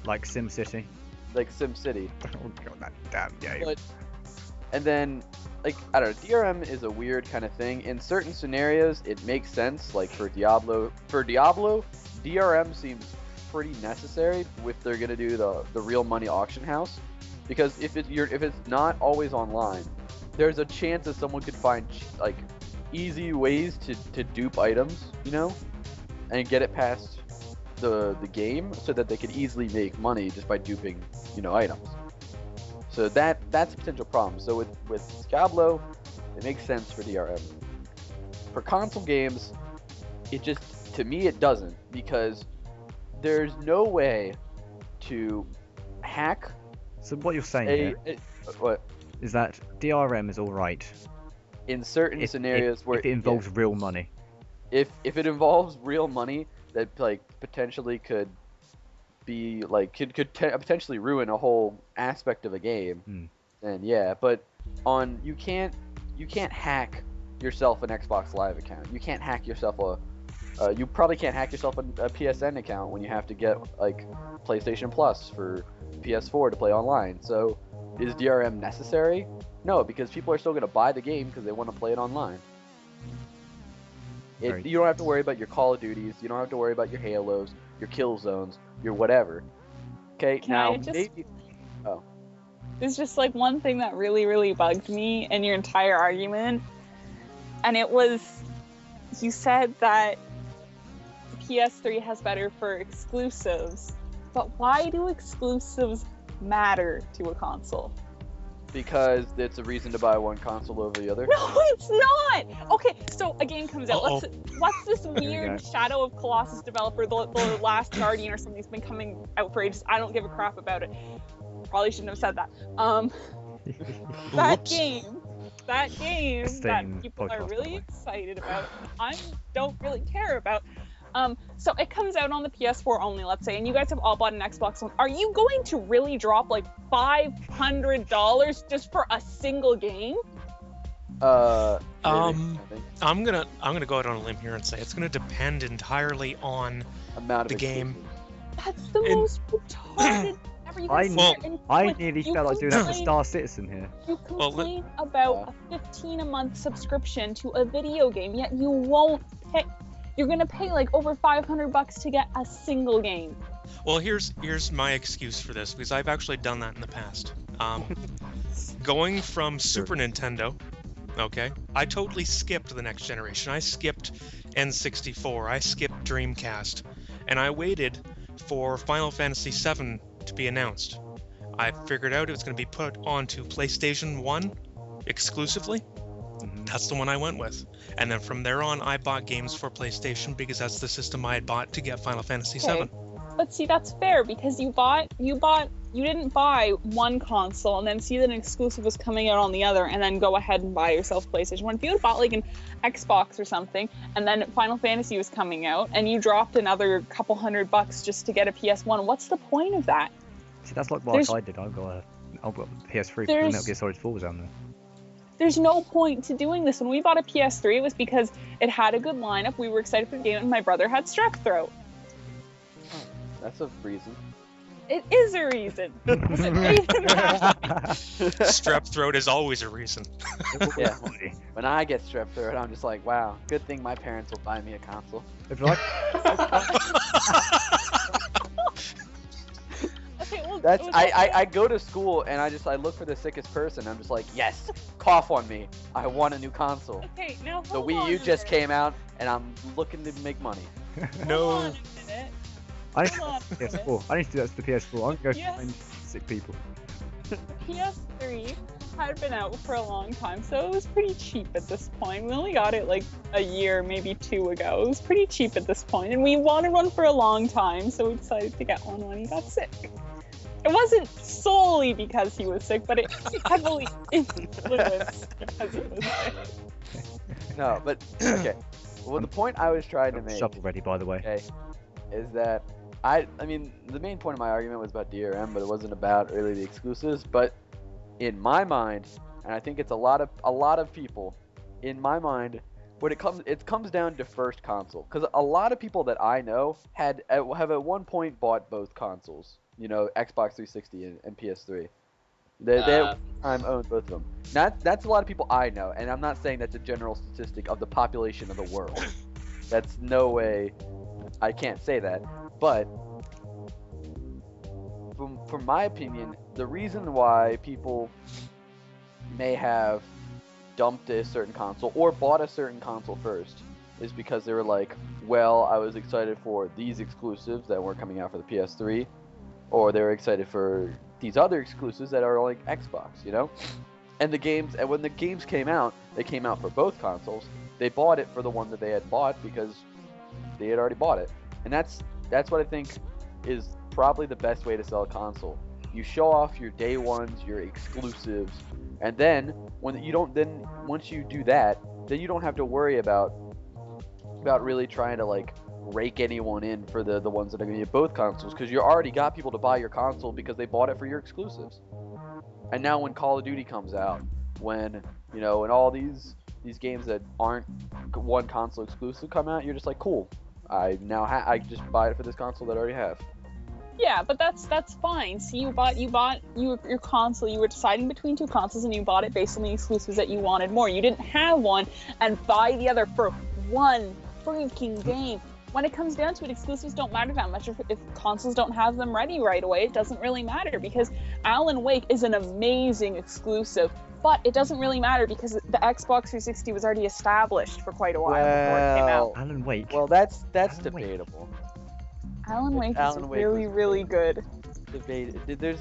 Like SimCity. Oh god, that damn game. And then, like, I don't know, DRM is a weird kind of thing. In certain scenarios, it makes sense, like for Diablo. For Diablo, DRM seems pretty necessary if they're gonna do the real money auction house, because if it's not always online, there's a chance that someone could find like easy ways to dupe items, you know, and get it past the game so that they could easily make money just by duping, you know, items. So that's a potential problem. So with Diablo, it makes sense for DRM. For console games, to me it doesn't, because there's no way to hack. So what you're saying what is that DRM is all right in certain scenarios where if it involves real money. If it involves real money that like potentially could be like could potentially ruin a whole aspect of a game, then yeah. But you can't hack yourself an Xbox Live account. You can't hack yourself you probably can't hack yourself a PSN account when you have to get like PlayStation Plus for PS4 to play online. So is DRM necessary? No, because people are still going to buy the game because they want to play it online. Right. You don't have to worry about your Call of Duties. You don't have to worry about your Halos, your Killzones, your whatever. Okay, maybe... Oh. There's just like one thing that really, really bugged me in your entire argument. And it was, you said that PS3 has better for exclusives. But why do exclusives matter to a console? Because it's a reason to buy one console over the other. No, it's not! Okay, so a game comes out. What's this weird Shadow of Colossus developer, the Last Guardian or something, has been coming out for ages. I don't give a crap about it. Probably shouldn't have said that. That game that people are really excited about, I don't really care about. So it comes out on the PS4 only, let's say, and you guys have all bought an Xbox One. Are you going to really drop like $500 just for a single game? I'm gonna go out on a limb here and say it's gonna depend entirely on the game. That's the most retarded. I nearly felt like doing that for Star Citizen here. You complain about a $15 a month subscription to a video game, yet you won't pay. You're gonna pay like over $500 to get a single game. Well, here's my excuse for this, because I've actually done that in the past. Going from Super Nintendo, okay, I totally skipped the next generation. I skipped N64, I skipped Dreamcast, and I waited for Final Fantasy VII to be announced. I figured out it was going to be put onto PlayStation 1 exclusively. That's the one I went with. And then from there on, I bought games for PlayStation because that's the system I had bought to get Final Fantasy VII. But see, that's fair because you didn't buy one console and then see that an exclusive was coming out on the other and then go ahead and buy yourself PlayStation 1. If you had bought like an Xbox or something and then Final Fantasy was coming out and you dropped another couple $100 just to get a PS1, what's the point of that? See, that's like what I did. I've got PS3 because Metal Gear Solid 4 was on there. There's no point to doing this. When we bought a PS3, it was because it had a good lineup. We were excited for the game, and my brother had strep throat. That's a reason. It is a reason. Strep throat is always a reason. Yeah. When I get strep throat, I'm just like, wow, good thing my parents will buy me a console. It's like... I go to school and I look for the sickest person. I'm just like, yes, cough on me. I want a new console. Okay, now the Wii U just came out and I'm looking to make money. Hold on a minute. I need to do that to the PS4. I'm going to go find sick people. The PS3 had been out for a long time, so it was pretty cheap at this point. We only got it like a year, maybe 2 ago. It was pretty cheap at this point, and we wanted one for a long time, so we decided to get one when he got sick. It wasn't solely because he was sick, but it heavily influenced because he was sick. No, but okay. Well, the point I was trying to make. Shovel ready, by the way. Okay, is that I mean, the main point of my argument was about DRM, but it wasn't about really the exclusives. But in my mind, and I think it's a lot of people, in my mind, when it comes down to first console, because a lot of people that I know have at one point bought both consoles. You know, Xbox 360 and PS3. They at one time owned both of them. That's a lot of people I know, and I'm not saying that's a general statistic of the population of the world. That's no way. I can't say that. But from my opinion, the reason why people may have dumped a certain console or bought a certain console first is because they were like, well, I was excited for these exclusives that were coming out for the PS3. Or they were excited for these other exclusives that are like Xbox, you know? And when the games came out, they came out for both consoles. They bought it for the one that they had bought because they had already bought it. And that's what I think is probably the best way to sell a console. You show off your day ones, your exclusives, and then once you do that, then you don't have to worry about really trying to like rake anyone in for the ones that are going to get both consoles, because you already got people to buy your console because they bought it for your exclusives. And now when Call of Duty comes out, when all these games that aren't one console exclusive come out, you're just like, cool, I just buy it for this console that I already have. Yeah, but that's fine. See, you bought your console. You were deciding between two consoles, and you bought it based on the exclusives that you wanted more. You didn't have one and buy the other for one freaking game. When it comes down to it, exclusives don't matter that much. If consoles don't have them ready right away, it doesn't really matter, because Alan Wake is an amazing exclusive. But it doesn't really matter because the Xbox 360 was already established for quite a while before it came out. Alan Wake. Well, that's Alan debatable. Alan Wake Alan is Wake really, was really good.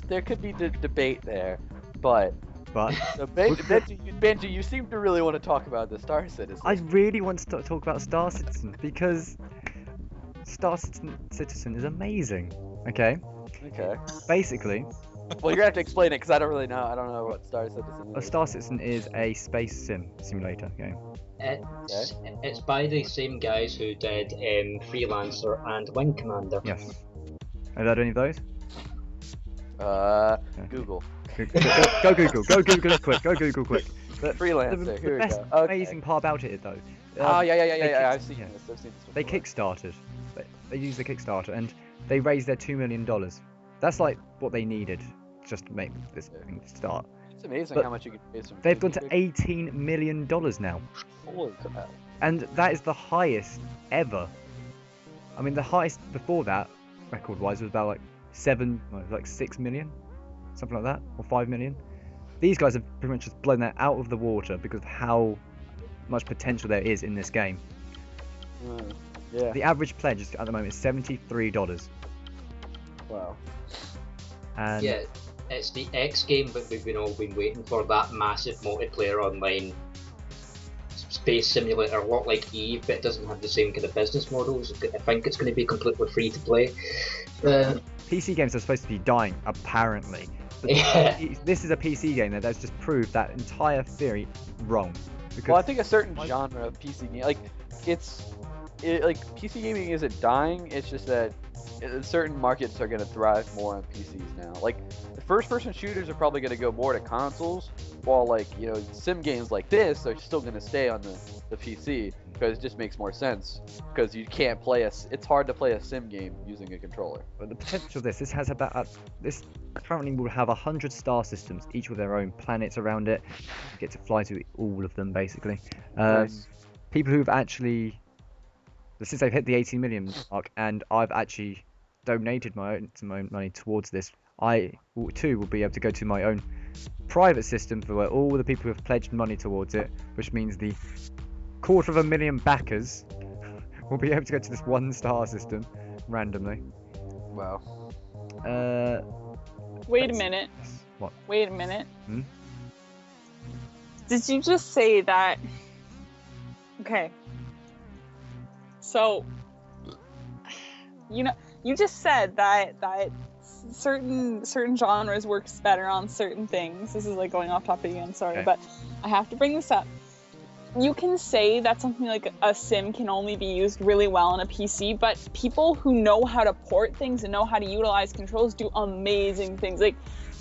There could be debate there, but so Benji, you seem to really want to talk about the Star Citizen. I really want to talk about Star Citizen because Star Citizen is amazing. Okay. Okay. Basically, Well, you're gonna have to explain it because I don't really know. I don't know what Star Citizen a is. Star Citizen is a space simulator game. It's by the same guys who did Freelancer and Wing Commander. Yes. Have you heard any of those? Google. Go Google. Go Google it quick. Go Google quick. But Freelancer. the Here we best go. Okay. amazing part about it, though. Oh yeah. they I've seen kick- this. I've seen this. They before. kickstarted. They used the Kickstarter and they raised their $2 million. That's like what they needed just to make this thing start. It's amazing but how much you can pay some. They've gone to $18 million now. Holy crap. And that is the highest ever. I mean, the highest before that, record-wise, was about like 6 million, something like that, or 5 million. These guys have pretty much just blown that out of the water because of how much potential there is in this game. Yeah. The average pledge at the moment is $73. Wow. And Yeah, it's the X game that we've all been waiting for, that massive multiplayer online space simulator, a lot like Eve, but it doesn't have the same kind of business models. I think it's going to be completely free to play. PC games are supposed to be dying, apparently. But Yeah. this is a PC game that's just proved that entire theory wrong. Because Well, I think a certain genre of PC game, like PC gaming isn't dying. It's just that certain markets are going to thrive more on PCs now. Like the first-person shooters are probably going to go more to consoles, while sim games like this are still going to stay on the PC because it just makes more sense. Because you can't play it's hard to play a sim game using a controller. But the potential of this has about this currently will have 100 star systems, each with their own planets around it. You get to fly to all of them basically. Nice. People who've actually, since they've hit the 18 million mark, and I've actually donated my own money towards this, I too will be able to go to my own private system for where all the people who have pledged money towards it, which means the 250,000 backers will be able to go to this 1-star system randomly. Wow. Wait a minute. What? Wait a minute. Hmm? Did you just say that? Okay. So, you just said that certain genres works better on certain things. This is like going off topic again, sorry, Okay. but I have to bring this up. You can say that something like a sim can only be used really well on a PC, but people who know how to port things and know how to utilize controls do amazing things. Like,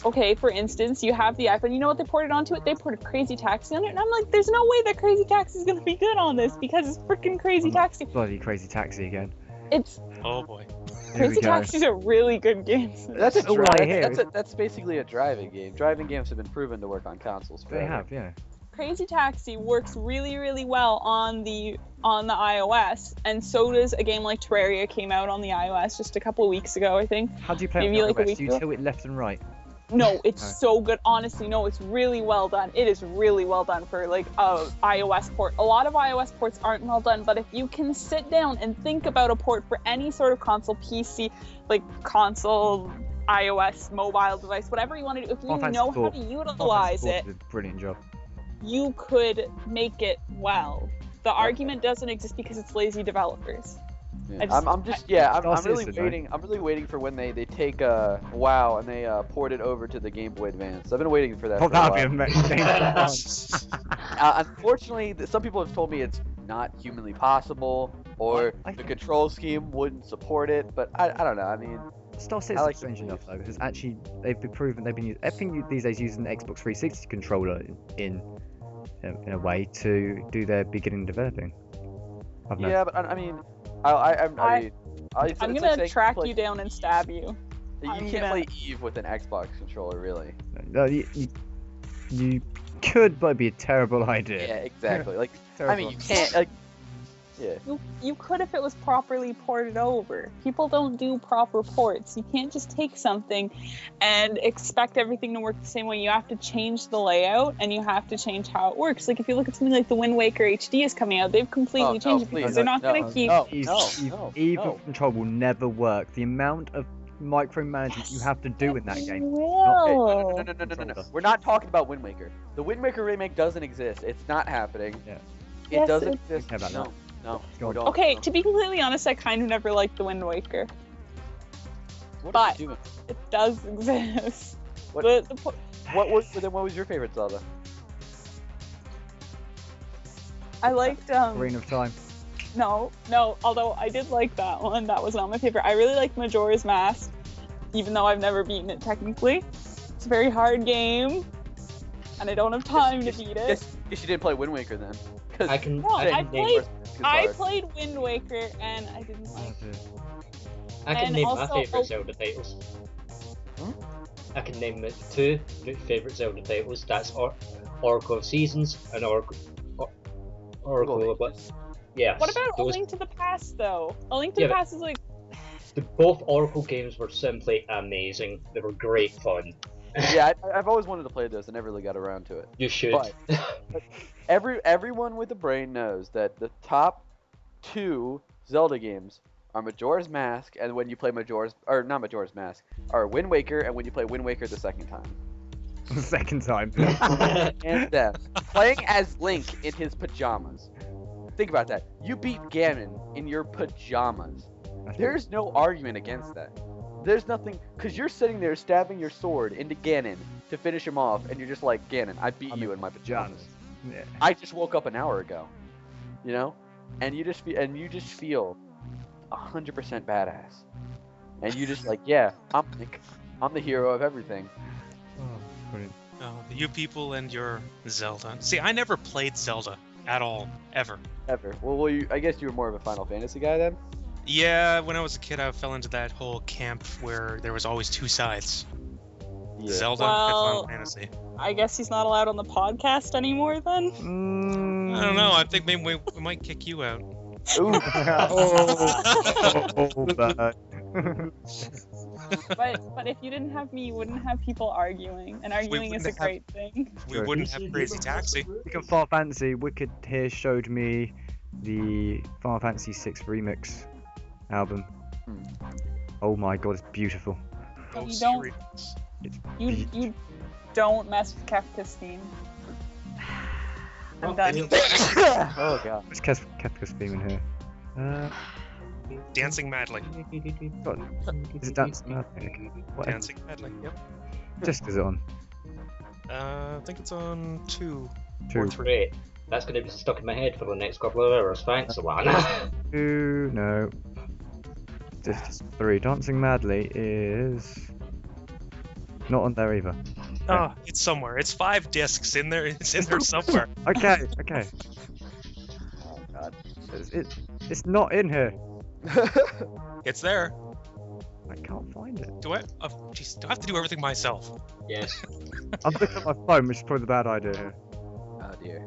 okay, for instance, you have the iPhone, you know what they ported onto it? They ported Crazy Taxi on it, and I'm like, there's no way that Crazy Taxi is going to be good on this because it's freaking Crazy Taxi. Bloody Crazy Taxi again. It's Oh boy. Here we Crazy go. Taxi's a really good game. That's all I hear. That's basically a driving game. Driving games have been proven to work on consoles. They forever. have, yeah. Crazy Taxi works really, really well on the iOS, and so does a game like Terraria. Came out on the iOS just a couple of weeks ago, I think. How do you play Maybe on like a iOS? week Do you ago? tilt it left and right? No, it's Okay. so good. Honestly, no, it's really well done. It is really well done for like a iOS port. A lot of iOS ports aren't well done, but if you can sit down and think about a port for any sort of console, PC, like console, iOS, mobile device, whatever you want to do, if you Final Fantasy know how IV. to utilize Final it, Fantasy IV did a brilliant job. you could make it well. The argument doesn't exist because it's lazy developers. Yeah. I just- I'm really Citizen, waiting. I'm really waiting for when they take WoW and they port it over to the Game Boy Advance. I've been waiting for that. Oh, for a that would be while. amazing. Unfortunately, some people have told me it's not humanly possible, or I the think- control scheme wouldn't support it. But I don't know. I mean, Star I Citizen, like strange the enough though, has actually they've been proven they've been using everything these days using the Xbox 360 controller in a way to do their beginning developing. yeah, but I mean, I'm I'm gonna track you down and stab you. You can't play Eve with an Xbox controller, really. No, you could, but it'd be a terrible idea. Yeah, exactly. Like, Terrible. I mean, you can't. Like, yeah. You could if it was properly ported over. People don't do proper ports. You can't just take something and expect everything to work the same way. You have to change the layout and you have to change how it works. Like if you look at something like the Wind Waker HD is coming out, they've completely changed it because they're not going to keep. Eve control will never work. The amount of micromanagement you have to do in that game. Will. No. We're not talking about Wind Waker. The Wind Waker remake doesn't exist. It's not happening. Yeah. It doesn't exist. No, we don't. Okay, to be completely honest, I kind of never liked the Wind Waker. What but are you doing? it does exist. What was your favorite Zelda? I liked Ocarina of Time. No, although I did like that one. That was not my favorite. I really like Majora's Mask, even though I've never beaten it technically. It's a very hard game, and I don't have time to beat it. Yes, you didn't play Wind Waker then. I played Wind Waker, and I didn't like it. I can name my favorite Zelda titles. I can name 2 favorite Zelda titles. That's Oracle of Seasons and Oracle of what? Yes. What about A Link to the Past, though? A Link to the Past is like... Both Oracle games were simply amazing. They were great fun. Yeah, I've always wanted to play those. I never really got around to it. You should. But everyone with a brain knows that the top 2 Zelda games are Majora's Mask, and when you play not Majora's Mask, are Wind Waker, and when you play Wind Waker the second time. The second time. And then playing as Link in his pajamas. Think about that. You beat Ganon in your pajamas. There's no argument against that. There's nothing, because you're sitting there stabbing your sword into Ganon to finish him off, and you're just like, Ganon, I beat you in my pajamas. Yeah. I just woke up an hour ago, you know, and you just feel 100% badass, and you just like, yeah, I'm the hero of everything. Oh, brilliant. Oh, you people and your Zelda. See, I never played Zelda at all, ever. Well, I guess you were more of a Final Fantasy guy then. Yeah, when I was a kid, I fell into that whole camp where there was always 2 sides. Yeah. Zelda and Final Fantasy. I guess he's not allowed on the podcast anymore then? I don't know. I think maybe we might kick you out. Ooh. But if you didn't have me, you wouldn't have people arguing, and arguing is a great thing. We wouldn't have Crazy Taxi. Speaking of Final Fantasy, Wicked here showed me the Final Fantasy VI Remix album. Oh my god, it's beautiful. You don't mess with Kefka's theme. I'm done. Oh god. What's Kefka's theme in here? Dancing Madly. God, is it Dancing Madly? Dancing Madly, yep. Disc is it on? I think it's on 2. 2. Or 3. Great. That's going to be stuck in my head for the next couple of hours. Thanks, Alana. 2, no. Disc 3. Dancing Madly is not on there either. Oh, it's somewhere. It's 5 discs in there. It's in there somewhere. Okay. Oh god. It's not in here. It's there. I can't find it. Do I have to do everything myself? Yes. I'm looking at my phone, which is probably the bad idea here. Oh dear.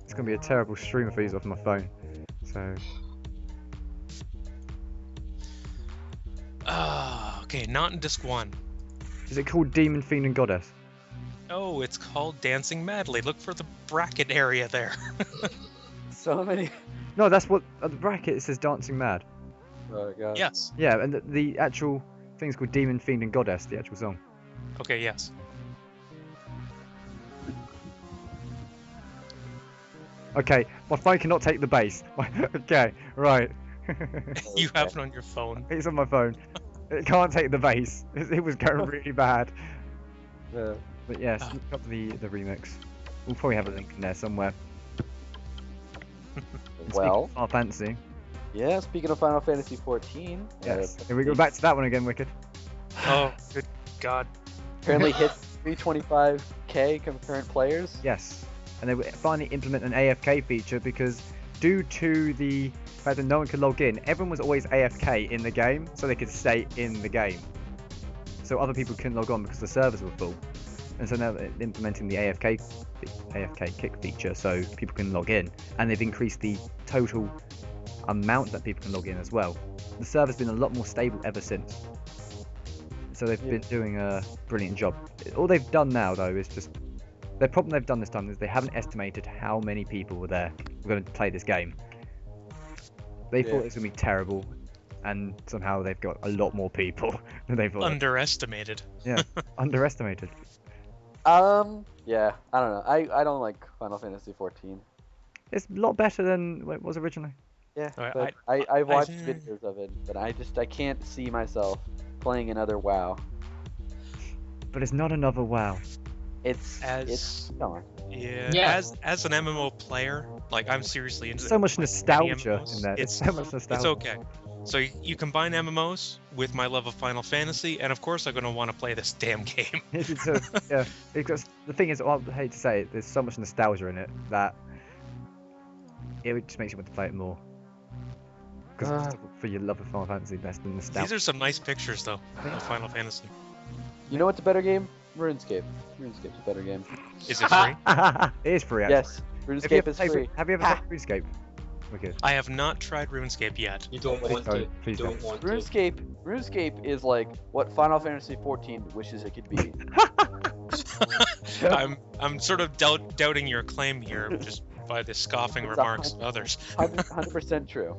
It's gonna be a terrible stream if I use it off my phone. So. Okay, not in disc 1. Is it called Demon, Fiend, and Goddess? Oh, it's called Dancing Madly. Look for the bracket area there. So many. No, that's what at the bracket it says Dancing Mad. Oh god. Yes. Yeah, and the actual thing's called Demon, Fiend, and Goddess, the actual song. Okay, yes. Okay, my phone cannot take the bass. Okay, right. You have it on your phone. It's on my phone. It can't take the bass. It was going really bad. Yeah. But yes, look up the remix. We'll probably have a link in there somewhere. Well, Final Fantasy. Yeah, speaking of Final Fantasy XIV. Yes. Here we go back to that one again, Wicked. Oh, good God. Apparently hit 325k concurrent players. Yes. And they finally implement an AFK feature because due to the fact that no one could log in, everyone was always AFK in the game, so they could stay in the game. So other people couldn't log on because the servers were full. And so now they're implementing the AFK kick feature, so people can log in, and they've increased the total amount that people can log in as well. The server's been a lot more stable ever since. So they've been doing a brilliant job. All they've done now, though, is just the problem they've done this time is they haven't estimated how many people were going to play this game. They thought it was going to be terrible, and somehow they've got a lot more people than they thought. Underestimated. Yeah, underestimated. Yeah, I don't know. I don't like Final Fantasy XIV. It's a lot better than what it was originally. Yeah, Alright, but I watched videos of it, but I can't see myself playing another WoW. But it's not another WoW. It's gone. Yeah. As an MMO player, like I'm seriously into So much nostalgia MMOs. in that. It's so much nostalgia. It's okay. So you combine MMOs with my love of Final Fantasy, and of course I'm going to want to play this damn game. Yeah, because the thing is, I hate to say it, there's so much nostalgia in it that it just makes you want to play it more. Because for your love of Final Fantasy, that's the nostalgia. These are some nice pictures, though, of Final Fantasy. You know what's a better game? RuneScape. RuneScape's a better game. Is it free? It is free, actually. Yes, RuneScape is free. Have you ever played RuneScape? Wicked. I have not tried RuneScape yet. You don't want to. Please don't want to. RuneScape is like what Final Fantasy XIV wishes it could be. I'm sort of doubting your claim here just by the scoffing remarks of others. 100% true.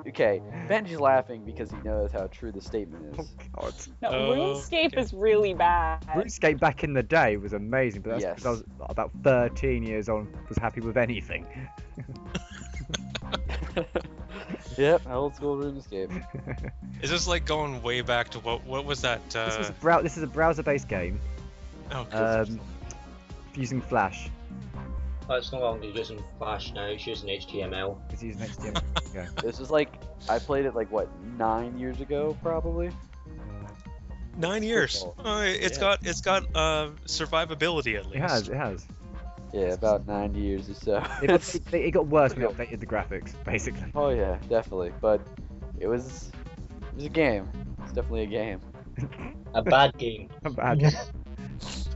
Okay, Benji's laughing because he knows how true the statement is. Oh, God. No, Oh, RuneScape okay. is really bad. RuneScape back in the day was amazing, but that's because I was about 13 years old and was happy with anything. Yep, old school RuneScape. Is this like going way back to what was that? This is a browser-based game Okay. Using Flash. It's no longer using Flash now, it's using HTML. It's using HTML. Okay. This is like, I played it like, what, 9 years ago, probably? 9 years. It's got survivability at least. It has. Yeah, about 9 years or so. It got worse when they updated the graphics, basically. Oh yeah, definitely. But it was a game. It's definitely a game. A bad game.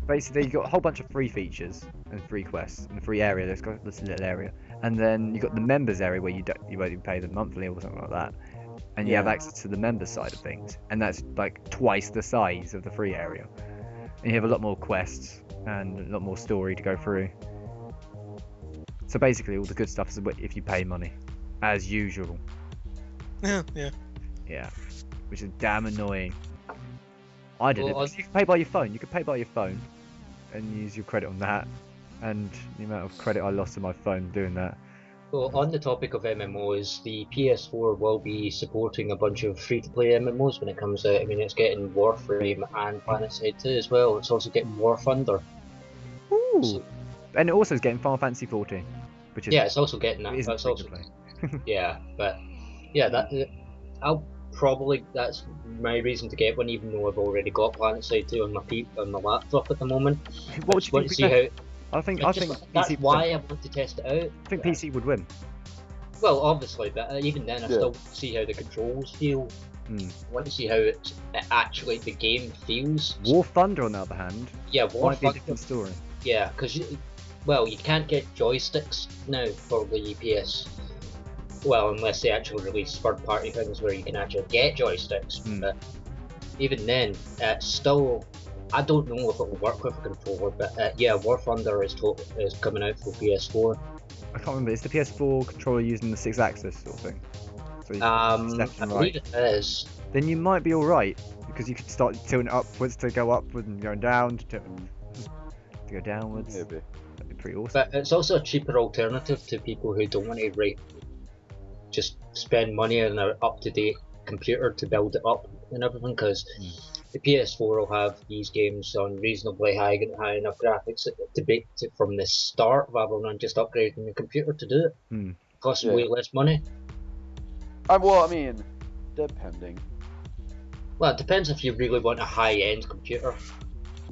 Basically, you got a whole bunch of free features and free quests in the free area. There's got this little area, and then you got the members area where you won't pay them monthly or something like that, and you have access to the members side of things, and that's like twice the size of the free area, and you have a lot more quests and a lot more story to go through. So basically, all the good stuff is if you pay money, as usual. Yeah. Yeah, which is damn annoying. I did it. Well, Because you can pay by your phone. You can pay by your phone and use your credit on that. And the amount of credit I lost on my phone doing that. Well, on the topic of MMOs, the PS4 will be supporting a bunch of free-to-play MMOs when it comes out. I mean, it's getting Warframe and PlanetSide 2 as well. It's also getting War Thunder. Ooh. So, And it also is getting Final Fantasy XIV, which is it's also getting that. it isn't That's also free to play. That's my reason to get one, even though I've already got PlanetSide 2 on my laptop at the moment. What would you want to think? see how. I think That's PC why I want to test it out. I think PC would win. Well, obviously, but even then, I still see how the controls feel. I want to see how it actually the game feels. War Thunder, on the other hand, War might be a Thunder. different story. Yeah, because you can't get joysticks now for the PS. Well, unless they actually release third-party things where you can actually get joysticks. But even then, still, I don't know if it will work with a controller. But War Thunder is coming out for PS4. I can't remember. Is the PS4 controller using the 6-axis sort of thing? So I believe it is. Then you might be alright, because you could start tilting upwards to go upwards and going down to go downwards. Maybe. That'd be pretty awesome. But it's also a cheaper alternative to people who don't want to just spend money on an up-to-date computer to build it up and everything, because the PS4 will have these games on reasonably high enough graphics from the start, rather than just upgrading the computer to do it. Costs way less money. Well, I mean, depending. Well, it depends if you really want a high-end computer.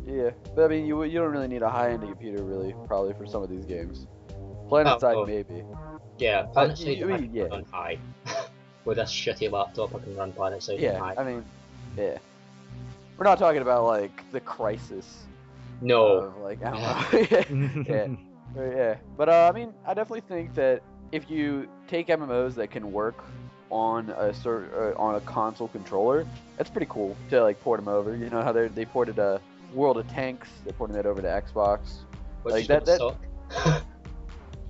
Yeah, but I mean, you don't really need a high-end computer, really, probably for some of these games. PlanetSide maybe. Yeah, PlanetSide I mean, yeah. on high. With this shitty laptop, I can run PlanetSide on high. I mean, yeah. We're not talking about like the crisis. No. Of, like, I don't know. Yeah. But I mean, I definitely think that if you take MMOs that can work on a console controller, that's pretty cool to like port them over. You know how they ported World of Tanks, they're porting that over to Xbox. Which like is that. Suck.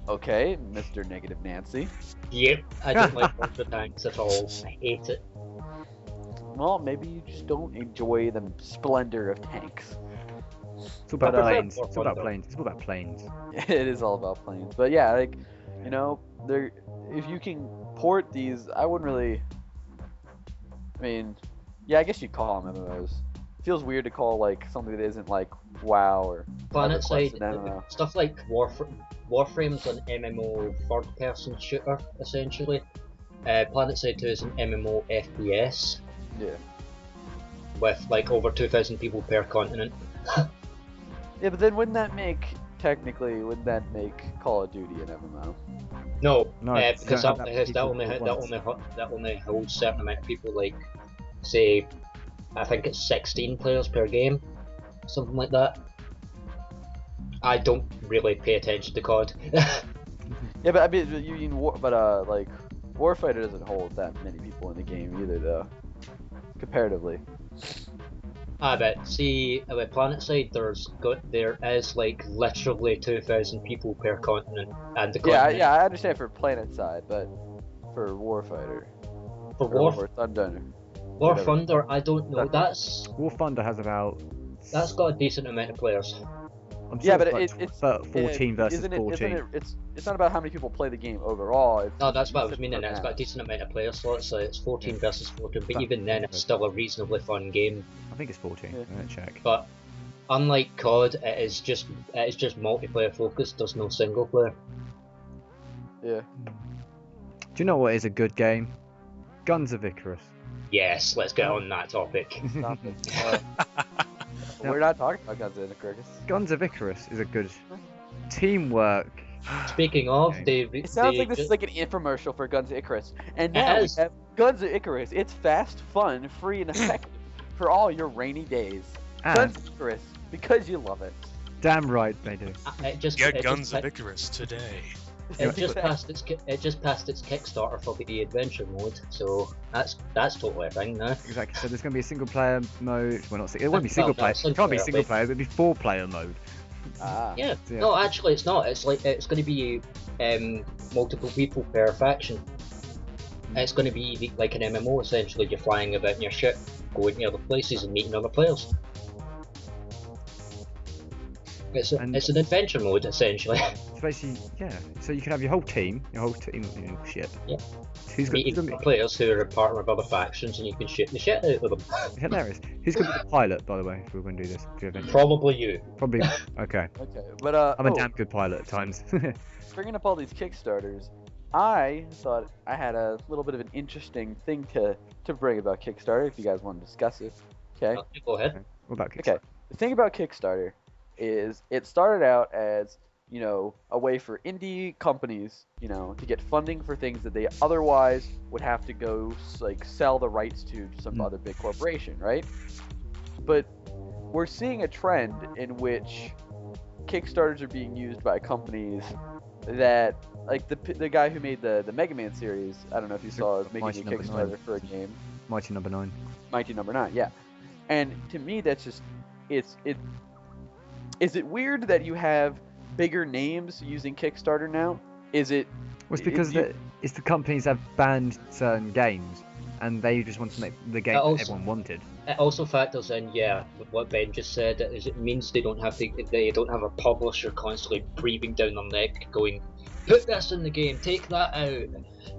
Okay, Mr. Negative Nancy. Yep, I don't like World of Tanks at all. I hate it. Well, maybe you just don't enjoy the splendor of tanks. It's all about planes. It's all about planes. It's all about planes. It is all about planes. But yeah, like, you know, if you can port these, I wouldn't really. I mean, yeah, I guess you'd call them MMOs. It feels weird to call like something that isn't like WoW or PlanetSide, stuff like Warframe's an MMO third-person shooter essentially. PlanetSide 2 is an MMO FPS. Yeah. With like over 2,000 people per continent. Yeah, but then wouldn't that make Call of Duty an MMO? No, because that only holds certain amount of people. Like, say, I think it's 16 players per game, something like that. I don't really pay attention to COD. Yeah, but I mean, like Warfighter doesn't hold that many people in the game either, though. Comparatively. But see, with PlanetSide, there is like literally 2,000 people per continent, and the continent. Yeah, I understand for PlanetSide, but for Warfighter. For War Thunder. War Thunder, I don't know. War Thunder has about. That's got a decent amount of players. But it's 14 versus 14. It's not about how many people play the game overall. No, that's what I was meaning. It's got a decent amount of players, so it's 14 versus 14. But even then, it's still a reasonably fun game. I think it's 14. Yeah. I'm gonna check. But unlike COD, it is just multiplayer focused. There's no single player. Yeah. Do you know what is a good game? Guns of Icarus. Yes, let's get on that topic. Stop it. We're not talking about Guns of Icarus. Guns of Icarus is a good teamwork. Speaking of, it sounds like this is like an infomercial for Guns of Icarus. And now we have Guns of Icarus. It's fast, fun, free, and effective for all your rainy days. Guns of Icarus, because you love it. Damn right they do. Get Guns of Icarus today. It just passed its Kickstarter for the adventure mode, so that's totally a thing now. Exactly. So there's going to be a single player mode. Well, it won't be single player. It can't be single player. It'll be 4-player mode. Yeah. No, actually, it's not. It's like it's going to be multiple people per faction. It's going to be like an MMO essentially. You're flying about in your ship, going to other places and meeting other players. It's an adventure mode essentially. So basically, yeah. So you can have your whole team ship. Yeah. Meeting players who are part of other factions, and you can shoot the shit out of them. Hilarious. Who's going to be the pilot, by the way, if we're going to do this? Probably you. Probably. Okay. Okay, but I'm a damn good pilot at times. Bringing up all these Kickstarters, I thought I had a little bit of an interesting thing to bring about Kickstarter. If you guys want to discuss it, okay? Go ahead. Okay. What about Kickstarter? Okay. The thing about Kickstarter is it started out as, you know, a way for indie companies, you know, to get funding for things that they otherwise would have to go like sell the rights to some other big corporation, right? But we're seeing a trend in which Kickstarters are being used by companies that, like the guy who made the Mega Man series, I don't know if you saw, is making a Kickstarter for a game. Mighty Number 9. Mighty Number 9, yeah. And to me, that's just is it weird that you have bigger names using Kickstarter now? Is it? Well, it's because it's the companies have banned certain games, and they just want to make the game that everyone wanted. It also factors in, what Ben just said, is it means they don't have a publisher constantly breathing down their neck, going, put this in the game, take that out,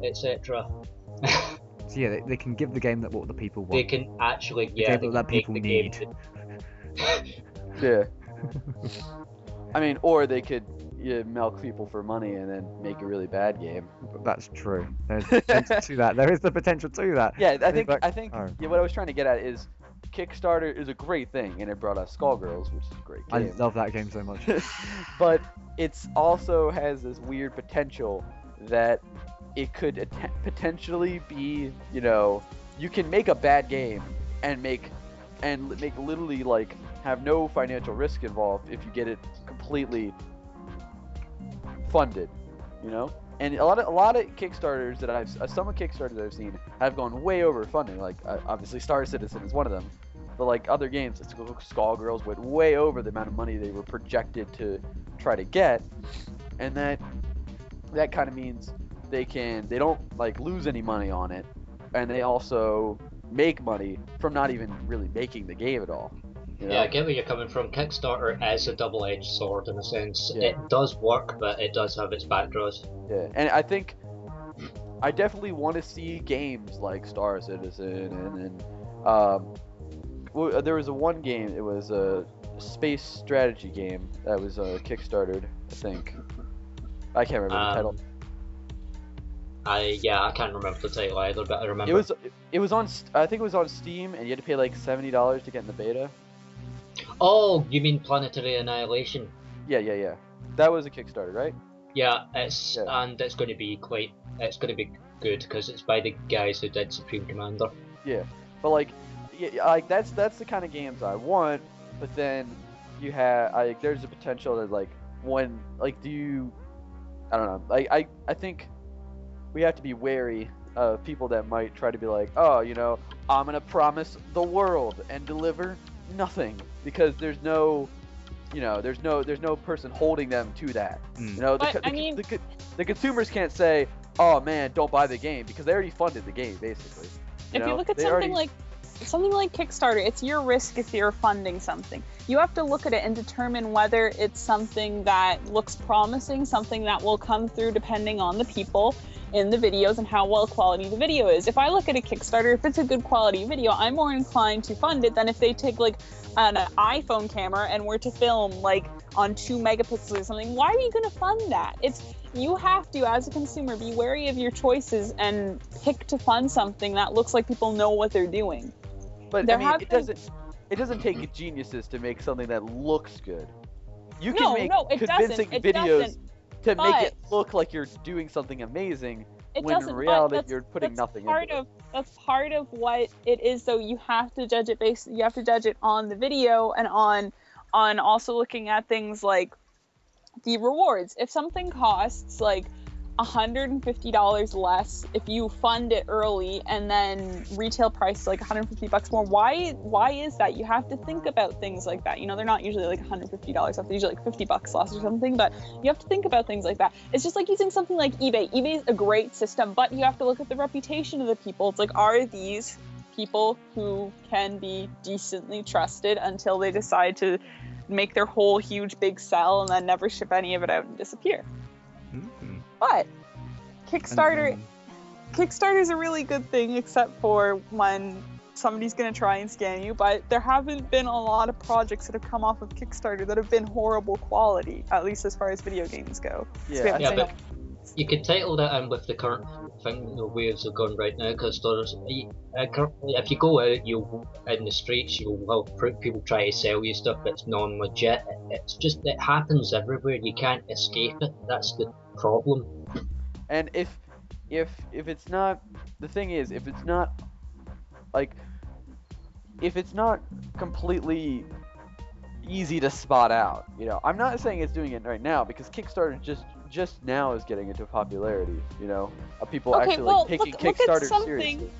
etc. So yeah, they can give the game what the people want. They can actually, that people need. Yeah. I mean, or they could milk people for money and then make a really bad game. That's true. There's potential to that. There is the potential to that. Yeah, I think what I was trying to get at is Kickstarter is a great thing, and it brought us Skullgirls, which is a great game. I love that game so much. But it's also has this weird potential that it could potentially be, you can make a bad game and make literally like have no financial risk involved if you get it completely funded, And a lot of Kickstarters that some of Kickstarters that I've seen have gone way over funding. Like obviously Star Citizen is one of them, but like other games, Skullgirls went way over the amount of money they were projected to try to get, and that kind of means they don't like lose any money on it, and they also make money from not even really making the game at all. Yeah, I get where you're coming from. Kickstarter is a double-edged sword in a sense. Yeah. It does work, but it does have its backdraws. Yeah, and I think I definitely want to see games like Star Citizen and there was one game. It was a space strategy game that was Kickstarted, I think. I can't remember the title. I can't remember the title either, but I remember it was on. I think it was on Steam, and you had to pay like $70 to get in the beta. Oh, you mean Planetary Annihilation? Yeah. That was a Kickstarter, right? Yeah, and it's going to be good because it's by the guys who did Supreme Commander. Yeah, but that's the kind of games I want. But then you have there's a potential that I don't know. I think we have to be wary of people that might try to be like, oh, I'm gonna promise the world and deliver nothing, because there's no person holding them to that. The consumers can't say, oh man, don't buy the game, because they already funded the game basically. If you look at something like Kickstarter, it's your risk if you're funding something. You have to look at it and determine whether it's something that looks promising, something that will come through depending on the people in the videos and how well quality the video is. If I look at a Kickstarter, if it's a good quality video, I'm more inclined to fund it than if they take like an iPhone camera and were to film like on 2 megapixels or something. Why are you going to fund that? You have to, as a consumer, be wary of your choices and pick to fund something that looks like people know what they're doing. But it doesn't take geniuses to make something that looks good. You can make convincing videos to make it look like you're doing something amazing, when in reality you're putting nothing into it. That's part of what it is, though. You have to judge it on the video and on also looking at things like the rewards. If something costs like $150 less if you fund it early, and then retail price like $150 more, why is that? You have to think about things like that. They're not usually like $150 off, they're usually like $50 less or something, but you have to think about things like that. It's just like using something like eBay. eBay is a great system, but you have to look at the reputation of the people. It's like, are these people who can be decently trusted until they decide to make their whole huge big sell and then never ship any of it out and disappear? Mm-hmm. But Kickstarter is a really good thing, except for when somebody's going to try and scam you. But there haven't been a lot of projects that have come off of Kickstarter that have been horrible quality, at least as far as video games go. But you could title that in with the current thing, the waves have gone right now, because if you go out, in the streets, you'll have people try to sell you stuff that's non-legit. It happens everywhere. You can't escape it. That's the problem. And if it's not, the thing is, if it's not completely easy to spot out, I'm not saying it's doing it right now, because Kickstarter just now is getting into popularity, of people taking Kickstarter seriously.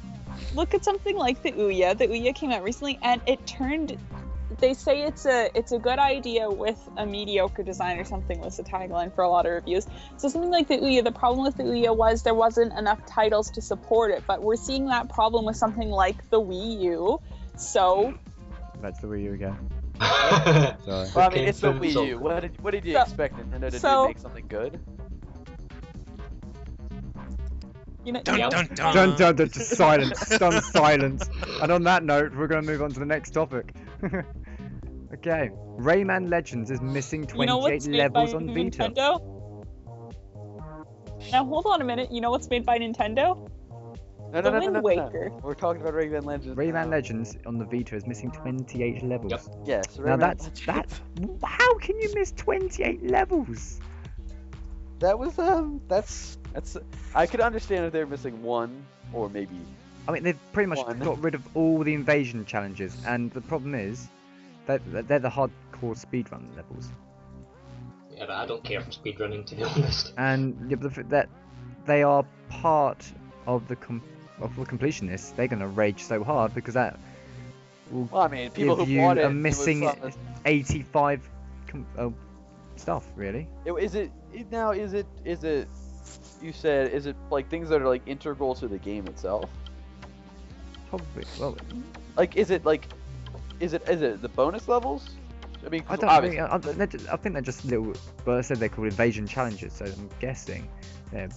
Look at something like the Ouya. The Ouya came out recently, and they say it's a good idea with a mediocre design or something, was the tagline for a lot of reviews. So something like the Ouya, the problem with the Ouya was there wasn't enough titles to support it, but we're seeing that problem with something like the Wii-U. So that's the Wii-U again. Sorry. Well, it's the Wii U. What did you expect Nintendo to do? Make something good? Dun, just silence. Stunned silence. And on that note, we're going to move on to the next topic. Okay. Rayman Legends is missing 28 levels on Vita. Nintendo? Now hold on a minute. You know what's made by Nintendo? No, The no, no, Wind no, no, Waker. no. We're talking about Rayman Legends. Rayman now. Legends on the Vita is missing 28 levels. Yep. Yes. Now Rayman that's Legends. how can you miss 28 levels? That was that's I could understand if they're missing one or maybe. I mean, they've pretty much One. got rid of all the invasion challenges, and the problem is that they're the hardcore speedrun levels. Yeah, but I don't care for speedrunning, to be honest. And that they are part of the completionists. They're gonna rage so hard because that will Well, I mean, people give who you bought it. a it was missing something- 85 stuff, really. Is it now? Is it? You said is it like things that are like integral to the game itself? Probably. Well, Like, is it the bonus levels? I mean, I 'cause don't. obviously- I think they're just little. Well, I said they're called invasion challenges, so I'm guessing they're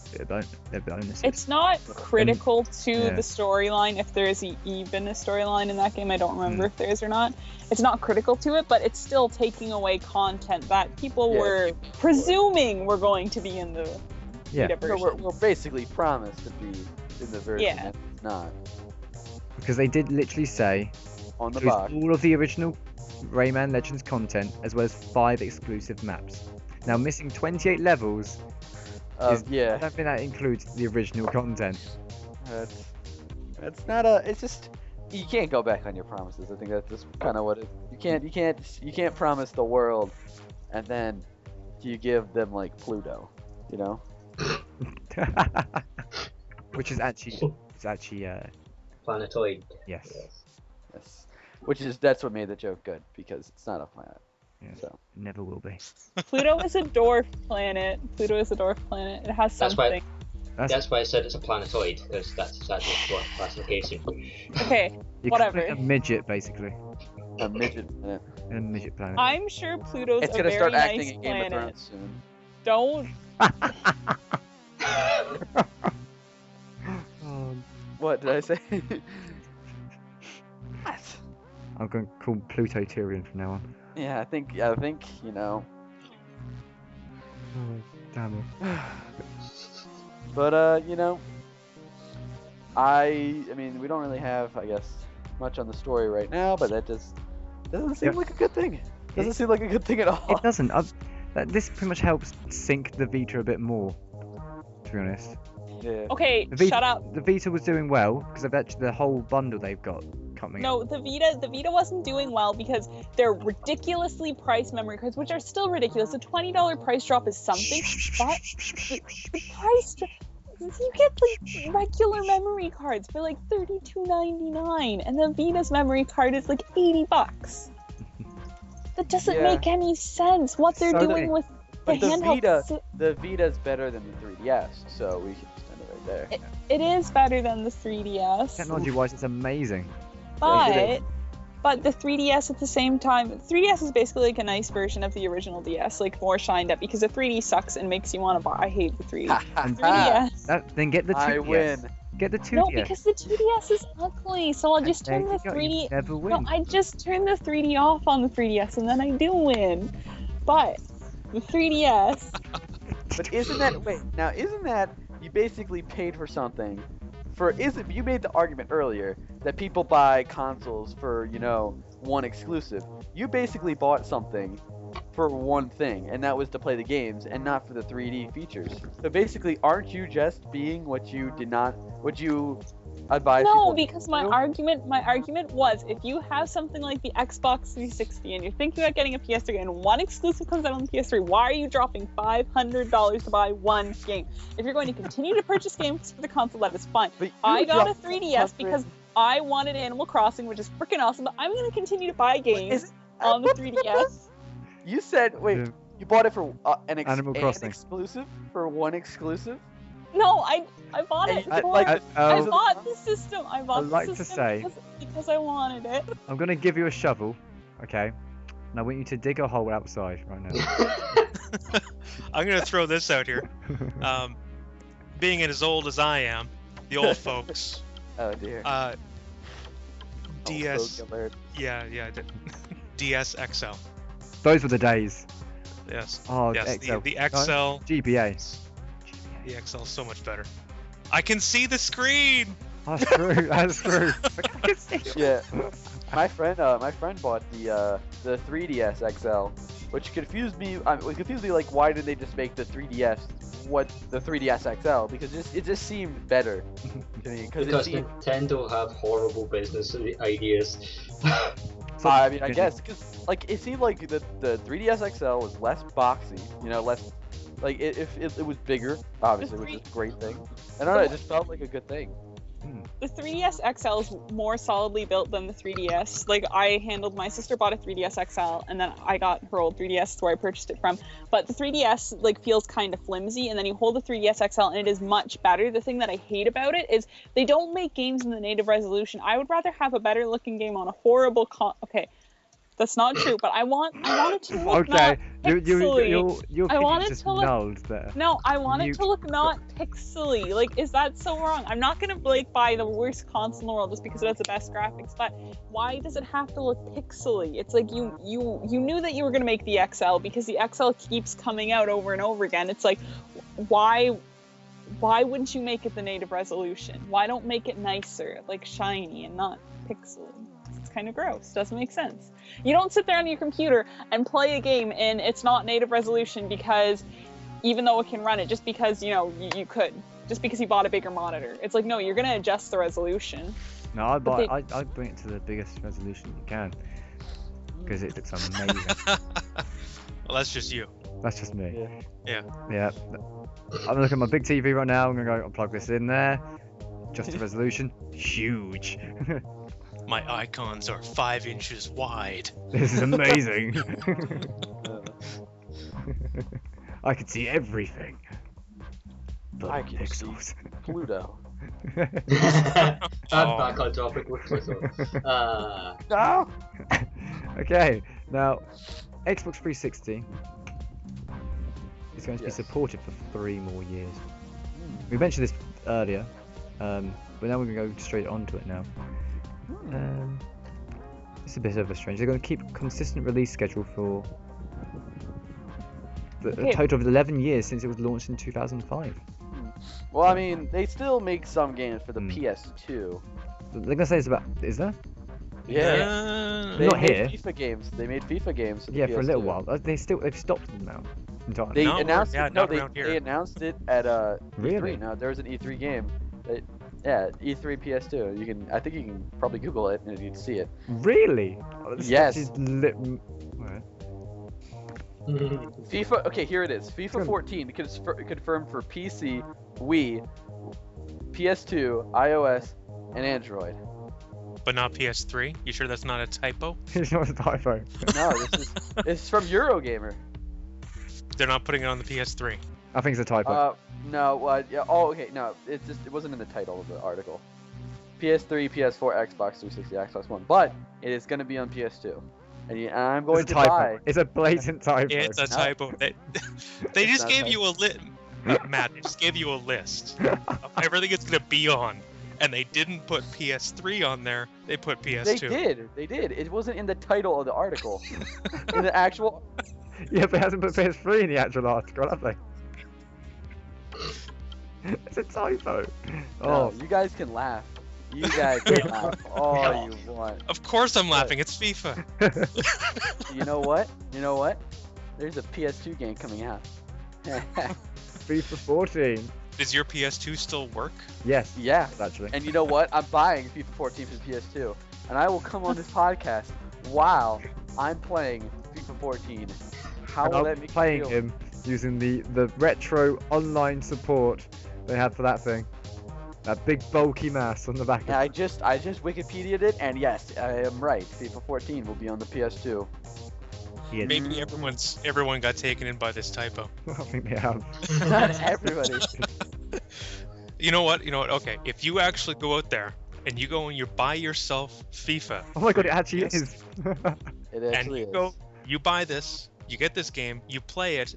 bonuses. It's not critical to yeah. the storyline if there is even a storyline in that game. I don't remember if there is or not. It's not critical to it, but it's still taking away content that people Yeah, were presuming were going to be in the Yeah. Vita No, version. we're basically promised to be in the version Yeah. that it's not because they did literally say on the includes box. all of the original Rayman Legends content as well as 5 exclusive maps. Now missing 28 levels. I Yeah, don't think that includes the original content. that's not a. It's just you can't go back on your promises. I think that's just kind of what it. You can't promise the world, and then you give them like Pluto, you know. Which is actually Planetoid. yes. Yes. That's what made the joke good because it's not a planet. Yes. So. Never will be. Pluto is a dwarf planet. Pluto is a dwarf planet. It has That's why- something. That's why I said it's a planetoid, because that's exactly what classification. Okay, You're whatever. a midget, basically. A midget planet. A midget planet. I'm sure Pluto's It's a gonna very start nice acting in Game of planet. Thrones soon. Don't. What did I say? What? I'm going to call Pluto Tyrion from now on. Yeah, I think you know. Oh, damn it. But you know, I mean, we don't really have, I guess, much on the story right now, but that just doesn't seem Yep. like a good thing. Doesn't seem like a good thing at all. It doesn't. This pretty much helps sync the Vita a bit more, to be honest. Yeah. Okay, The Vita, shut up. The Vita was doing well because of actually the whole bundle they've got coming. No, the Vita wasn't doing well because they're ridiculously priced memory cards, which are still ridiculous. A $20 price drop is something, but the price drop, you get like regular memory cards for like $32.99, and the Vita's memory card is like $80. That doesn't Yeah. make any sense. What they're So doing with the But the handheld. the Vita's better than the 3DS, so we should just end it right there. It is better than the 3DS. Technology-wise, it's amazing. Yeah, But the 3DS at the same time, 3DS is basically like a nice version of the original DS, like more shined up, because the 3D sucks and makes you want to buy. I hate the 3D. And 3DS. then get the 2DS. I win. Get the 2DS. No, because the 2DS is ugly, so I'll just There turn the you go, 3D. you never No, win. I just turn the 3D off on the 3DS, and then I do win. But the 3DS. But isn't that you basically paid for something? You made the argument earlier that people buy consoles for, you know, one exclusive. You basically bought something for one thing, and that was to play the games and not for the 3D features. So basically, aren't you just being what you advise people No, to because my do? argument was if you have something like the Xbox 360 and you're thinking about getting a PS3 and one exclusive comes out on the PS3, why are you dropping $500 to buy one game? If you're going to continue to purchase games for the console, that is fine. But you I got a dropped 3DS because I wanted Animal Crossing, which is freaking awesome, but I'm going to continue to buy games on the 3DS. You said, wait, Yeah. you bought it for Animal an Crossing. exclusive? For one exclusive? No, I bought it I- for... like- I oh, bought the system. I bought I'd like the to system say- because I wanted it. I'm going to give you a shovel, okay? And I want you to dig a hole outside right now. I'm gonna throw this out here. Being as old as I am, the old folks, Oh dear. DS, Oh, Gillard. yeah, DS XL. Those were the days. Yes, Oh, yes, XL. the XL, GBA. the XL is so much better. I can see the screen. That's true. That's true. I can see it. Yeah. My friend bought the 3DS XL, which confused me. It confused me. Like, why did they just make the 3DS what the 3DS XL? Because it just seemed better to me. Because Nintendo have horrible business ideas. I mean, I guess because like it seemed like the 3DS XL was less boxy. You know, less like it was bigger, obviously, which is a great thing. I don't know. It just felt like a good thing. The 3DS XL is more solidly built than the 3DS. Like, my sister bought a 3DS XL, and then I got her old 3DS, that's where I purchased it from. But the 3DS, like, feels kind of flimsy, and then you hold the 3DS XL, and it is much better. The thing that I hate about it is they don't make games in the native resolution. I would rather have a better-looking game on a horrible okay. That's not true, but I want it to look not pixely. Your I want it just to look nulled there. No, I want it to look not pixely. Like, is that so wrong? I'm not gonna like buy the worst console in the world just because it has the best graphics, but why does it have to look pixely? It's like you knew that you were gonna make the XL because the XL keeps coming out over and over again. It's like, why wouldn't you make it the native resolution? Why don't make it nicer, like shiny and not pixely? It's kind of gross. Doesn't make sense. You don't sit there on your computer and play a game and it's not native resolution because, even though it can run it, just because, you know, you could. Just because you bought a bigger monitor. It's like, no, you're going to adjust the resolution. No, I'd bring it to the biggest resolution you can. Because it looks amazing. Well, that's just you. That's just me. Yeah. I'm looking at my big TV right now. I'm going to go and plug this in there. Just the resolution. Huge. My icons are 5 inches wide. This is amazing. I can see everything. But I can pixels. see Pluto. I'm back on topic with myself. No. Okay, now Xbox 360 is going to be supported for 3 more years. We mentioned this earlier, but now we're going to go straight onto it now. It's a bit of a strange. They're going to keep a consistent release schedule for a total of 11 years since it was launched in 2005. Well, I mean, they still make some games for the PS2. They're going to say it's about... Is there? Yeah. Not made here. FIFA games. They made FIFA games for the Yeah, PS2. for a little while. They've stopped them now. Entirely. They No, announced yeah, it. No, not around here. they announced it at Really? E3. Now there was an E3 game. Yeah, E3 PS2. I think you can probably Google it and you can see it. Really? Oh, this Yes. stuff is Alright. FIFA. Okay, here it is. FIFA 14 confirmed for PC, Wii, PS2, iOS, and Android. But not PS3? You sure that's not a typo? It's not a typo. No, this is from Eurogamer. They're not putting it on the PS3. I think it's a typo. No. Yeah. Oh, okay. No, it wasn't in the title of the article. PS3, PS4, Xbox 360, Xbox One, but it is going to be on PS2, and I'm going It's a to typo. buy. It's a blatant typo. It's a typo. They just gave you a list. Matt, they just gave you a list of everything it's going to be on. And they didn't put PS3 on there. They put PS2. They did. It wasn't in the title of the article. In the actual. Yeah, but it hasn't put PS3 in the actual article, have they? It's a typo. No, you guys can laugh. You guys can laugh all you want. Of course I'm laughing. It's FIFA. You know what? There's a PS2 game coming out. FIFA 14. Does your PS2 still work? Yes. Yeah. Actually. And you know what? I'm buying FIFA 14 for the PS2, and I will come on this podcast while I'm playing FIFA 14. How will that make you playing feel? him using the retro online support they had for that thing. That big bulky mass on the back. Yeah, I just Wikipedia'd it, and yes, I am right. FIFA 14 will be on the PS2. Yeah. Maybe everyone got taken in by this typo. I think they have. Not everybody. You know what? Okay, if you actually go out there and you go and you buy yourself FIFA. Oh my god, it actually is. It And actually you is. go, you buy this, you get this game, you play it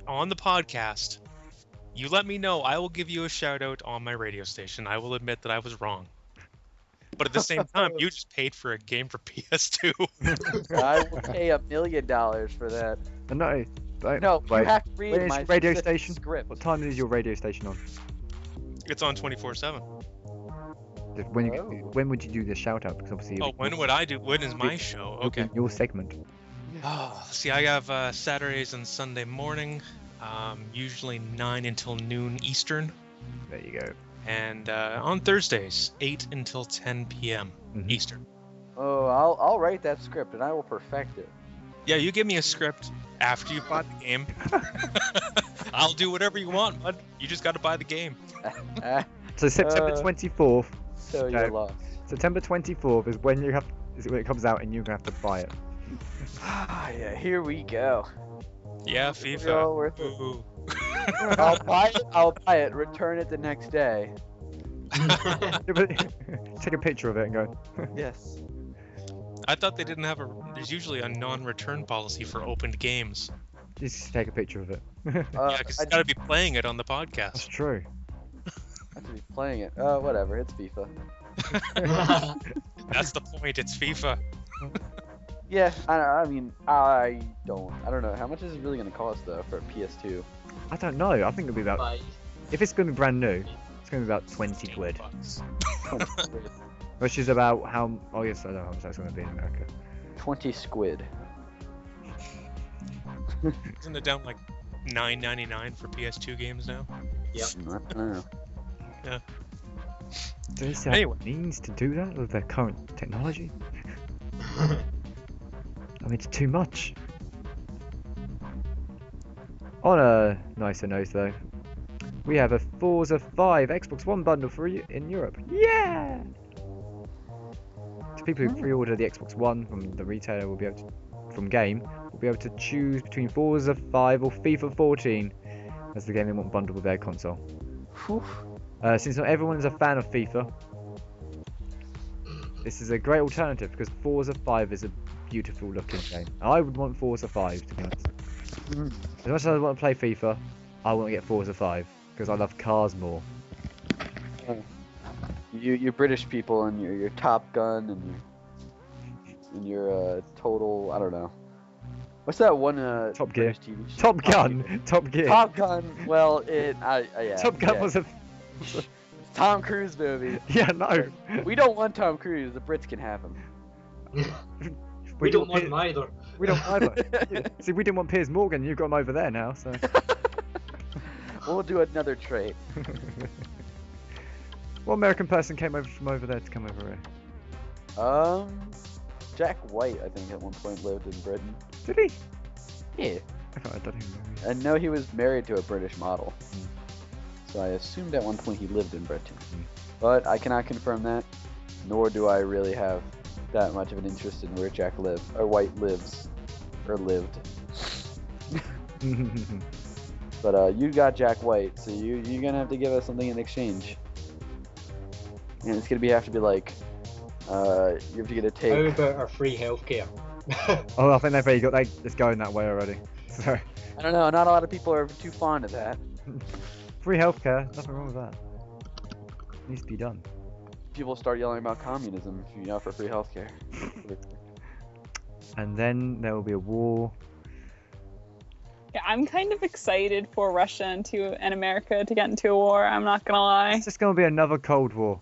on the podcast. You let me know. I will give you a shout out on my radio station. I will admit that I was wrong. But at the same time, you just paid for a game for PS2. I will pay $1 million for that. No, No, wait. you have to read Where's my your radio specific station? script. What time is your radio station on? It's on 24/7. When would you do the shout out? Because obviously. Oh, when would I do? When is my show? Okay. Your segment. Oh, see, I have Saturdays and Sunday morning, usually 9 until noon Eastern. There you go. And on Thursdays, 8 until 10 p.m. Eastern. Oh, I'll write that script and I will perfect it. Yeah, you give me a script after you buy the game. I'll do whatever you want, bud. You just got to buy the game. So September 24th. So you're lost. September 24th is when when it comes out and you're gonna have to buy it. Yeah, here we go. Yeah, FIFA. All worth it. Ooh. I'll buy it. Return it the next day. Take a picture of it and go. Yes. I thought they didn't have there's usually a non-return policy for opened games. Just take a picture of it. Yeah, because you gotta be playing it on the That's podcast. true. I have to be playing it. Whatever. It's FIFA. That's the point, it's FIFA. Yeah, I mean, I don't know. How much is it really going to cost, though, for a PS2? I don't know. I think it'll be about. If it's going to be brand new, it's going to be about 20 quid. Which is about how. Oh, yes, I don't know how much that's going to be in America. 20 squid. Isn't it down like $9.99 for PS2 games now? Yep. I don't know. Yeah. Do they have Anyway. means to do that with their current technology? I mean, it's too much. On a nicer note, though, we have a Forza 5 Xbox One bundle for you in Europe. Yeah! To people who pre-order the Xbox One from the retailer, will be able to, from Game, will be able to choose between Forza 5 or FIFA 14 as the game they want bundled with their console. Whew. Since not everyone is a fan of FIFA, this is a great alternative because Forza 5 is a beautiful looking game. I would want Forza 5 to be honest. As much as I want to play FIFA, I want to get Forza 5 because I love cars more. You British people and your Top Gun and your total, I don't know. What's that one Top Gear. British TV show? Top Gun! Top Gear! Top Gun. Well, yeah. Top Gun yeah. was a... Tom Cruise movie. Yeah, no. We don't want Tom Cruise. The Brits can have him. We don't want him either. We don't either. See, we didn't want Piers Morgan. You've got him over there now, so... We'll do another trait. What American person came over from over there to come over here? Jack White, I think, at one point lived in Britain. Did he? Yeah. I don't even know. I know he was married to a British model. So I assumed at one point he lived in Britain. But I cannot confirm that, nor do I really have that much of an interest in where Jack White lives. Or lived. But you got Jack White, so you're gonna have to give us something in exchange. And it's gonna have to be like, you have to get a tape. How about our free healthcare? Oh, I think they've already got it's going that way already. So, I don't know, not a lot of people are too fond of that. free healthcare, nothing wrong with that. Needs to be done. People start yelling about communism if you offer free healthcare. And then there will be a war. Yeah, I'm kind of excited for Russia and America to get into a war, I'm not gonna lie. It's just going to be another Cold War.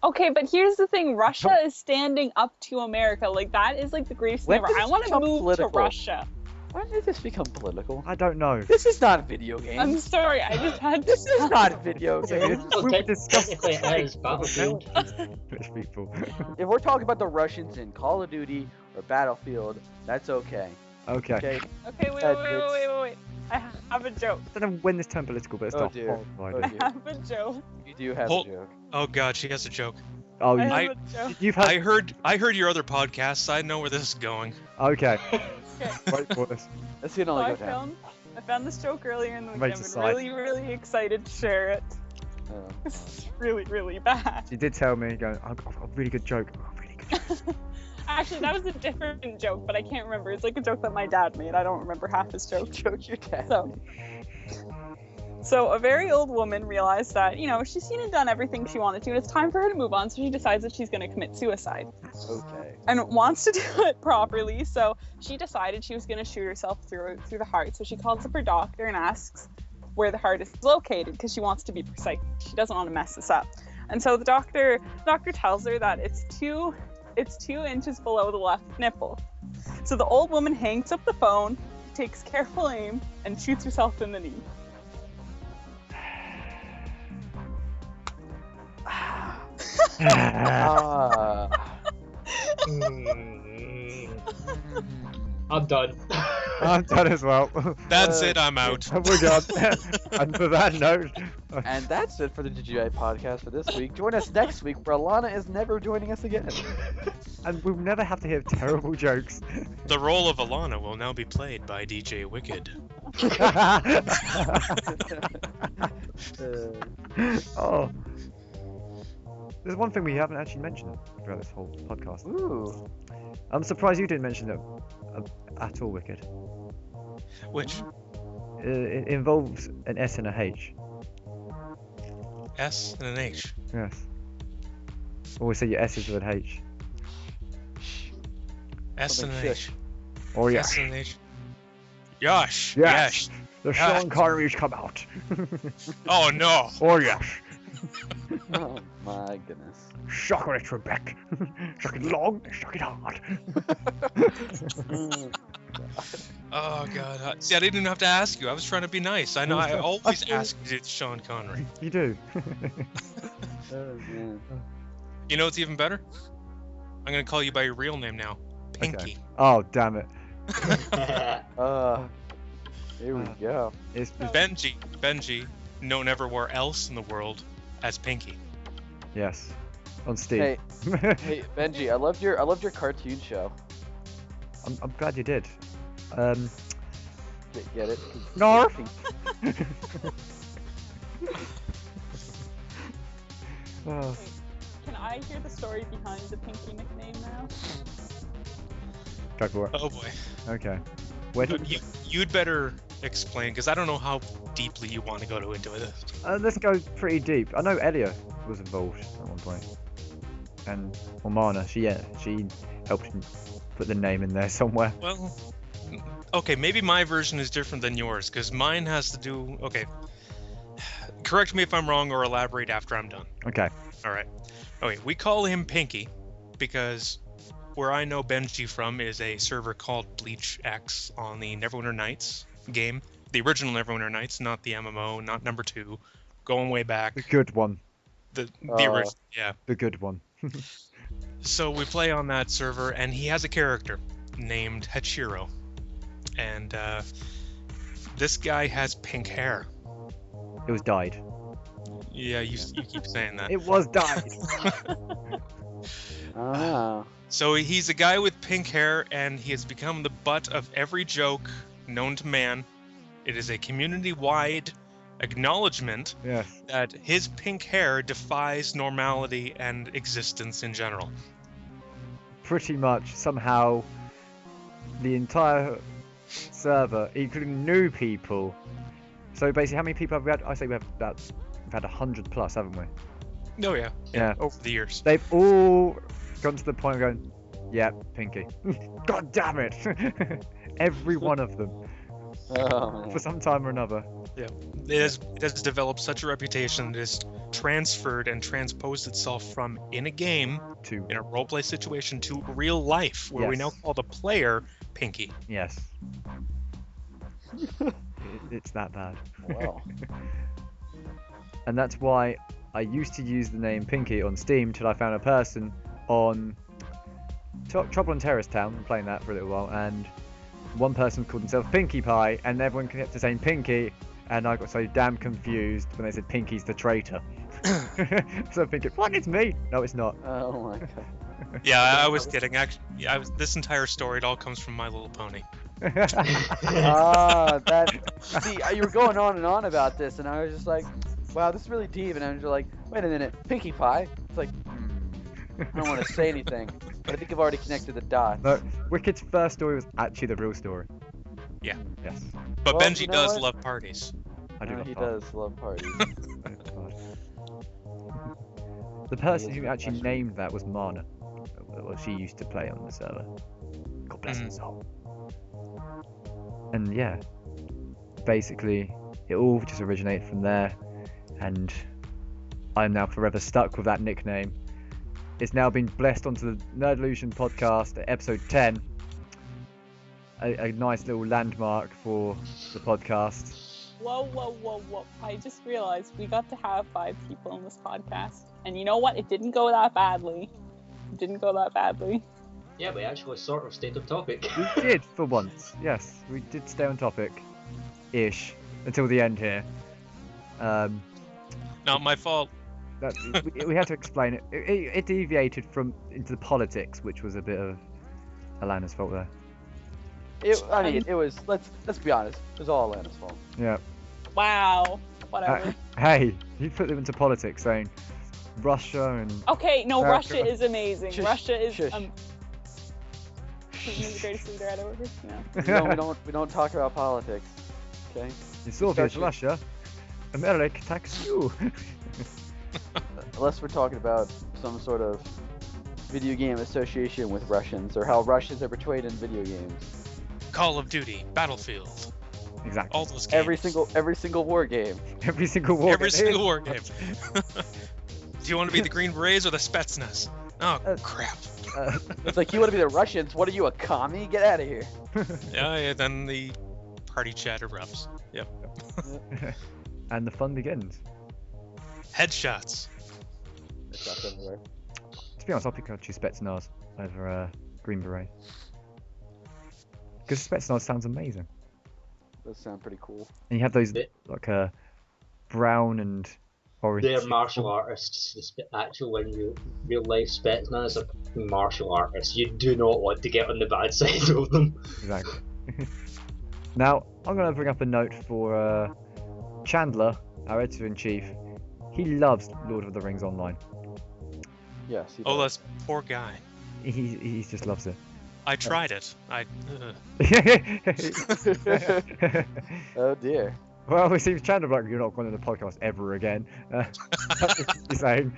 Okay, but here's the thing, Russia is standing up to America. Like, that is like the greatest thing When ever. did I this want to become move political? to Russia. Why did this become political? I don't know. This is not a video game. I'm sorry, I just had to. This is not a video game. Well, We were discussing technically it is Battlefield. British people. If we're talking about the Russians in Call of Duty or Battlefield, that's okay. Okay. Okay. Okay, wait. I have a joke. I don't know when this turned political, but it's Oh not dear. horrible Oh idea. I dear. have a joke. You do have Hold- a joke. Oh god, she has a joke. Oh, I you, have a joke. you've had... I heard your other podcasts. I know where this is going. Okay. Okay. Wait for this. This can So only I go down. found this joke earlier in the week. Right I've to been side. really excited to share it. Oh. It's really bad. She did tell me, going, I've got a really good joke. Oh, really good joke. Actually, that was a different joke, but I can't remember. It's like a joke that my dad made. I don't remember half his joke. Joke your dad. So a very old woman realized that, she's seen and done everything she wanted to, and it's time for her to move on, so she decides that she's going to commit suicide. Okay. And wants to do it properly, so she decided she was going to shoot herself through the heart. So she calls up her doctor and asks where the heart is located, because she wants to be precise. She doesn't want to mess this up. And so the doctor tells her that it's 2 inches below the left nipple. So the old woman hangs up the phone, takes careful aim, and shoots herself in the knee. I'm done. I'm done as well. That's it, I'm out. We're gone. And for that note... And that's it for the Digi podcast for this week. Join us next week where Alana is never joining us again. And we'll never have to hear terrible jokes. The role of Alana will now be played by DJ Wicked. Oh. There's one thing we haven't actually mentioned throughout this whole podcast. Ooh. I'm surprised you didn't mention it at all, Wicked. Which? It involves an S and a H. S and an H. Yes. Always say your S's with an H. S and an H. Or S yeah. and an H. Yosh. Yes. Yes. The Yes. Sean Connery's come out. Oh no. Or yes. Oh my goodness. Suck it, Trebek. Suck it long and suck it hard. Oh god. See, I didn't even have to ask you. I was trying to be nice. I know. I always ask you. It's Sean Connery. You do. Oh, man. You know what's even better? I'm gonna call you by your real name now. Pinky. Okay. Oh, damn it. Here we go. It's Benji, known everywhere else in the world as Pinky. yes. On Steam. Hey, hey, Benji, I loved your cartoon show. I'm glad you did. Get it? Narf. Oh. Can I hear the story behind the Pinky nickname now? Go for it. Oh boy. Okay. Where did You'd better explain, because I don't know how deeply you want to go into it. let's go pretty deep. I know Elia was involved at one point, and Omana, she helped put the name in there somewhere. Well, okay, maybe my version is different than yours, because mine has to do... Okay. Correct me if I'm wrong or elaborate after I'm done. Okay. Alright. Okay, we call him Pinky because where I know Benji from is a server called Bleach X on the Neverwinter Nights game. The original Neverwinter Nights, not the MMO, not number 2. Going way back. The good one. The original, yeah. The good one. So we play on that server, and he has a character named Hachiro. And this guy has pink hair. It was dyed. Yeah, you keep saying that. It was dyed. Ah. So he's a guy with pink hair, and he has become the butt of every joke known to man. It is a community-wide acknowledgement Yes. that his pink hair defies normality and existence in general. Pretty much. Somehow, the entire server, including new people. So basically, how many people have we had? I say we've had 100 plus, haven't we? Oh yeah. Yeah. Over the years. They've all gone to the point of going, yeah, Pinky. God damn it! Every one of them. Oh, man. For some time or another. Yeah. It has developed such a reputation that has transferred and transposed itself from in a game, To in a roleplay situation, to real life, where we Yes. now call the player Pinky. yes. It's that bad. Wow. And that's why I used to use the name Pinky on Steam till I found a person on Trouble in Terrace Town. I'm playing that for a little while, and one person called himself Pinkie Pie, and everyone kept saying Pinky, and I got so damn confused when they said Pinky's the traitor. So I'm thinking, fuck, it's me. No, it's not. Oh my god. Yeah, I was kidding. Actually, this entire story, it all comes from My Little Pony. Ah, see, you were going on and on about this, and I was just like, wow, this is really deep, and I was just like, wait a minute, Pinkie Pie? It's like, I don't want to say anything, but I think I've already connected the dots. No, Wicked's first story was actually the real story. Yeah. Yes. But Well, Benji you know does what? love parties. I do Oh, love he fun. does love parties. The person is who very actually passionate. named that was Mana. Well, she used to play on the server. God bless her soul. And yeah, basically, it all just originated from there. And I am now forever stuck with that nickname. It's now been blessed onto the Nerdolution Podcast, episode 10. A nice little landmark for the podcast. Whoa. I just realized we got to have 5 people on this podcast. And you know what? It didn't go that badly. Yeah, we actually sort of stayed on topic. We did, for once. Yes, we did stay on topic-ish until the end here. Not my fault. We had to explain it. It deviated into the politics, which was a bit of Alana's fault there. It was. Let's be honest. It was all Alana's fault. Yeah. Wow. Whatever. Hey, you put them into politics, saying Russia and. Okay, no, America. Russia is amazing. Shush, Russia is shush. He's the greatest leader I've ever heard. No. We don't talk about politics. Okay. The Soviet Russia, America attacks you. Unless we're talking about some sort of video game association with Russians, or how Russians are portrayed in video games. Call of Duty, Battlefield, Exactly. all those games. Every single war game. Every single war. Every single war game. Do you want to be the Green Berets or the Spetsnaz? Oh, crap. It's like, you want to be the Russians? What are you, a commie? Get out of here. Yeah, then the party chat erupts. Yep. And the fun begins. Headshots. Shots everywhere. To be honest, I'll pick out choose Spetsnaz over Green Beret. Because Spetsnaz sounds amazing. Does sound pretty cool. And you have those like brown and orange. They're martial artists. Actual in real life Spetsnaz are martial artists. You do not want to get on the bad side of them. Exactly. Now, I'm going to bring up a note for Chandler, our editor-in-chief. He loves Lord of the Rings Online. Yes. He Oh, does. Uh, this poor guy. He just loves it. I tried it. Oh dear. Well, it seems Chandler like you're not going to the podcast ever again. That's what he's saying.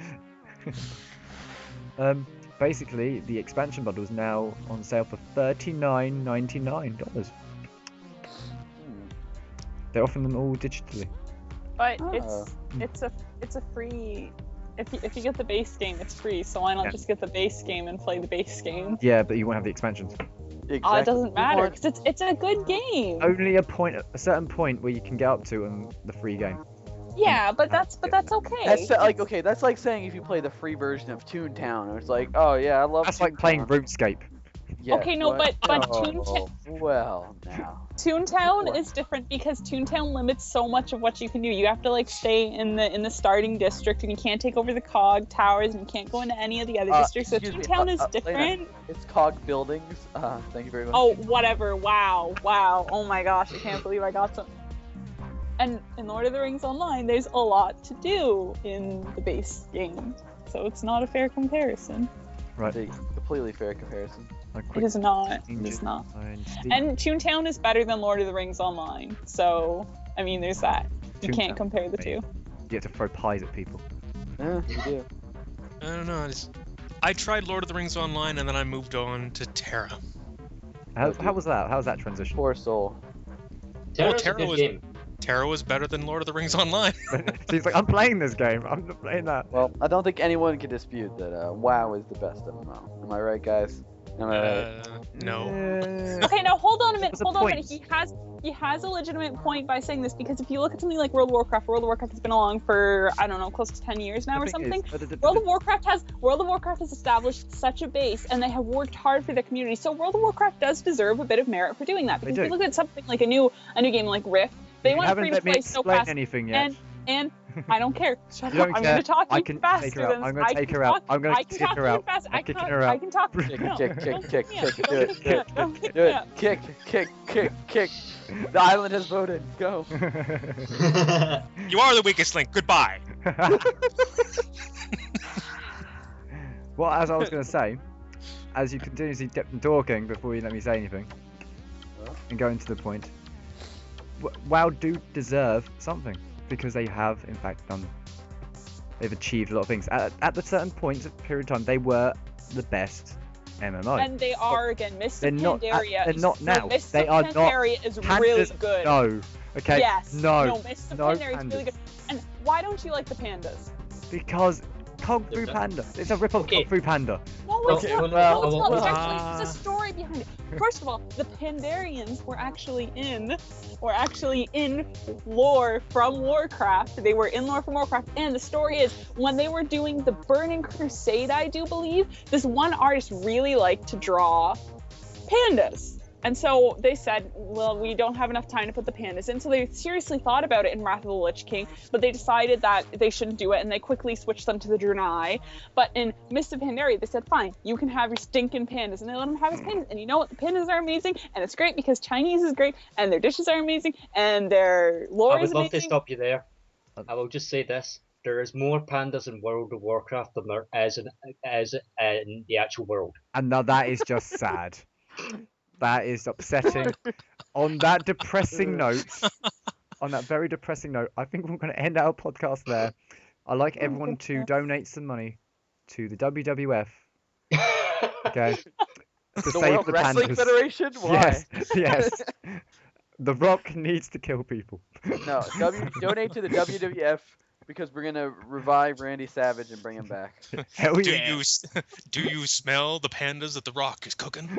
Basically, the expansion bundle is now on sale for $39.99. They're offering them all digitally. But Oh. it's a free. If you get the base game, it's free. So why not Yeah. just get the base game and play the base game? Yeah, but you won't have the expansions. Exactly. It doesn't matter because it's a good game. Only a certain point where you can get up to in the free game. Yeah, but that's okay. That's like saying if you play the free version of Toontown, it's like, oh yeah, I love. That's like playing RuneScape. Yeah, Okay, no, what? but Oh, well, now. Toontown is different because Toontown limits so much of what you can do. You have to like stay in the starting district, and you can't take over the cog towers, and you can't go into any of the other districts. So excuse me, Toontown is Lena, different. It's cog buildings. Thank you very much. Oh, whatever. Wow. Oh my gosh, I can't believe I got some. And in Lord of the Rings Online, there's a lot to do in the base game, so it's not a fair comparison. Right. It's a completely fair comparison. It is not. It is not. And Toontown is better than Lord of the Rings Online, so I mean, there's that. You can't Toontown, compare the two. You have to throw pies at people. Yeah, you do. I don't know. I tried Lord of the Rings Online and then I moved on to Terra. How was that? How was that transition? Poor soul. Terra's a Terra good was- game. Terra was better than Lord of the Rings Online. Seems like I'm playing this game. I'm not playing that. Well, I don't think anyone can dispute that WoW is the best MMO. Am I right, guys? Am I right? No. Okay, now hold on a minute. What's the Hold on a point? minute. He has a legitimate point by saying this because if you look at something like World of Warcraft has been along for I don't know, close to 10 years now or something. World of Warcraft has established such a base, and they have worked hard for their community. So World of Warcraft does deserve a bit of merit for doing that. Because if you look at something like a new game like Rift, they went free to play so fast. Anything yet. And I don't care. Shut You up. don't I'm care. going to talk I you can faster take her out. than I'm gonna take her out. I'm gonna kick her out. I'm kicking her out. I can talk. Kick, No, kick, don't kick, kick me out. do it, Don't kick Do me it. out. Kick. The island has voted. Go. You are the weakest link. Goodbye. Well, as I was going to say, as you continuously kept talking before you let me say anything, and going to the point, WoW do deserve something because they have, in fact, they've achieved a lot of things. At the certain points of period of time, they were the best MMO. And they are again. Mist They're of not- Pandaria. they're not now. Mist They of are not. Pandaria is really good. No. Okay. Yes. No. Mist of No Pandaria is really pandas. good. And why don't you like the pandas? Because Kung Fu Panda. It's a rip-off Okay. Kung Fu Panda. No, it's Okay, not. well, No, it's not. well, There's a story behind it. First of all, the Pandarians were actually in lore from Warcraft. They were in lore from Warcraft, and the story is when they were doing the Burning Crusade, I do believe, this one artist really liked to draw pandas. And so they said, well, we don't have enough time to put the pandas in. So they seriously thought about it in Wrath of the Lich King, but they decided that they shouldn't do it, and they quickly switched them to the Draenei. But in Mist of Pandaria, they said, fine, you can have your stinking pandas. And they let him have his pandas. And you know what? The pandas are amazing, and it's great because Chinese is great, and their dishes are amazing, and their lore I is would love to amazing. stop you there. I will just say this. There is more pandas in World of Warcraft than there is in the actual world. And now that is just sad. That is upsetting. On that depressing note, on that very depressing note, I think we're going to end our podcast there. I'd like everyone to donate some money to the WWF. Okay. To The save World the Wrestling pandas. Federation? Why? Yes. The Rock needs to kill people. No, donate to the WWF because we're gonna revive Randy Savage and bring him back. Hell Do yeah. do you smell the pandas that the Rock is cooking?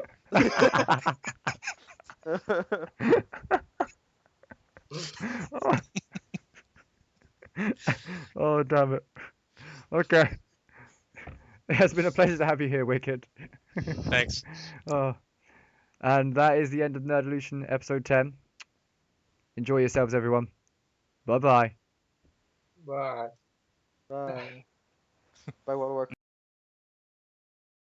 Oh, damn it. Okay. It has been a pleasure to have you here, Wicked. Thanks. Oh. And that is the end of Nerdolution episode 10. Enjoy yourselves, everyone. Bye-bye. Bye. Bye. Bye, what work?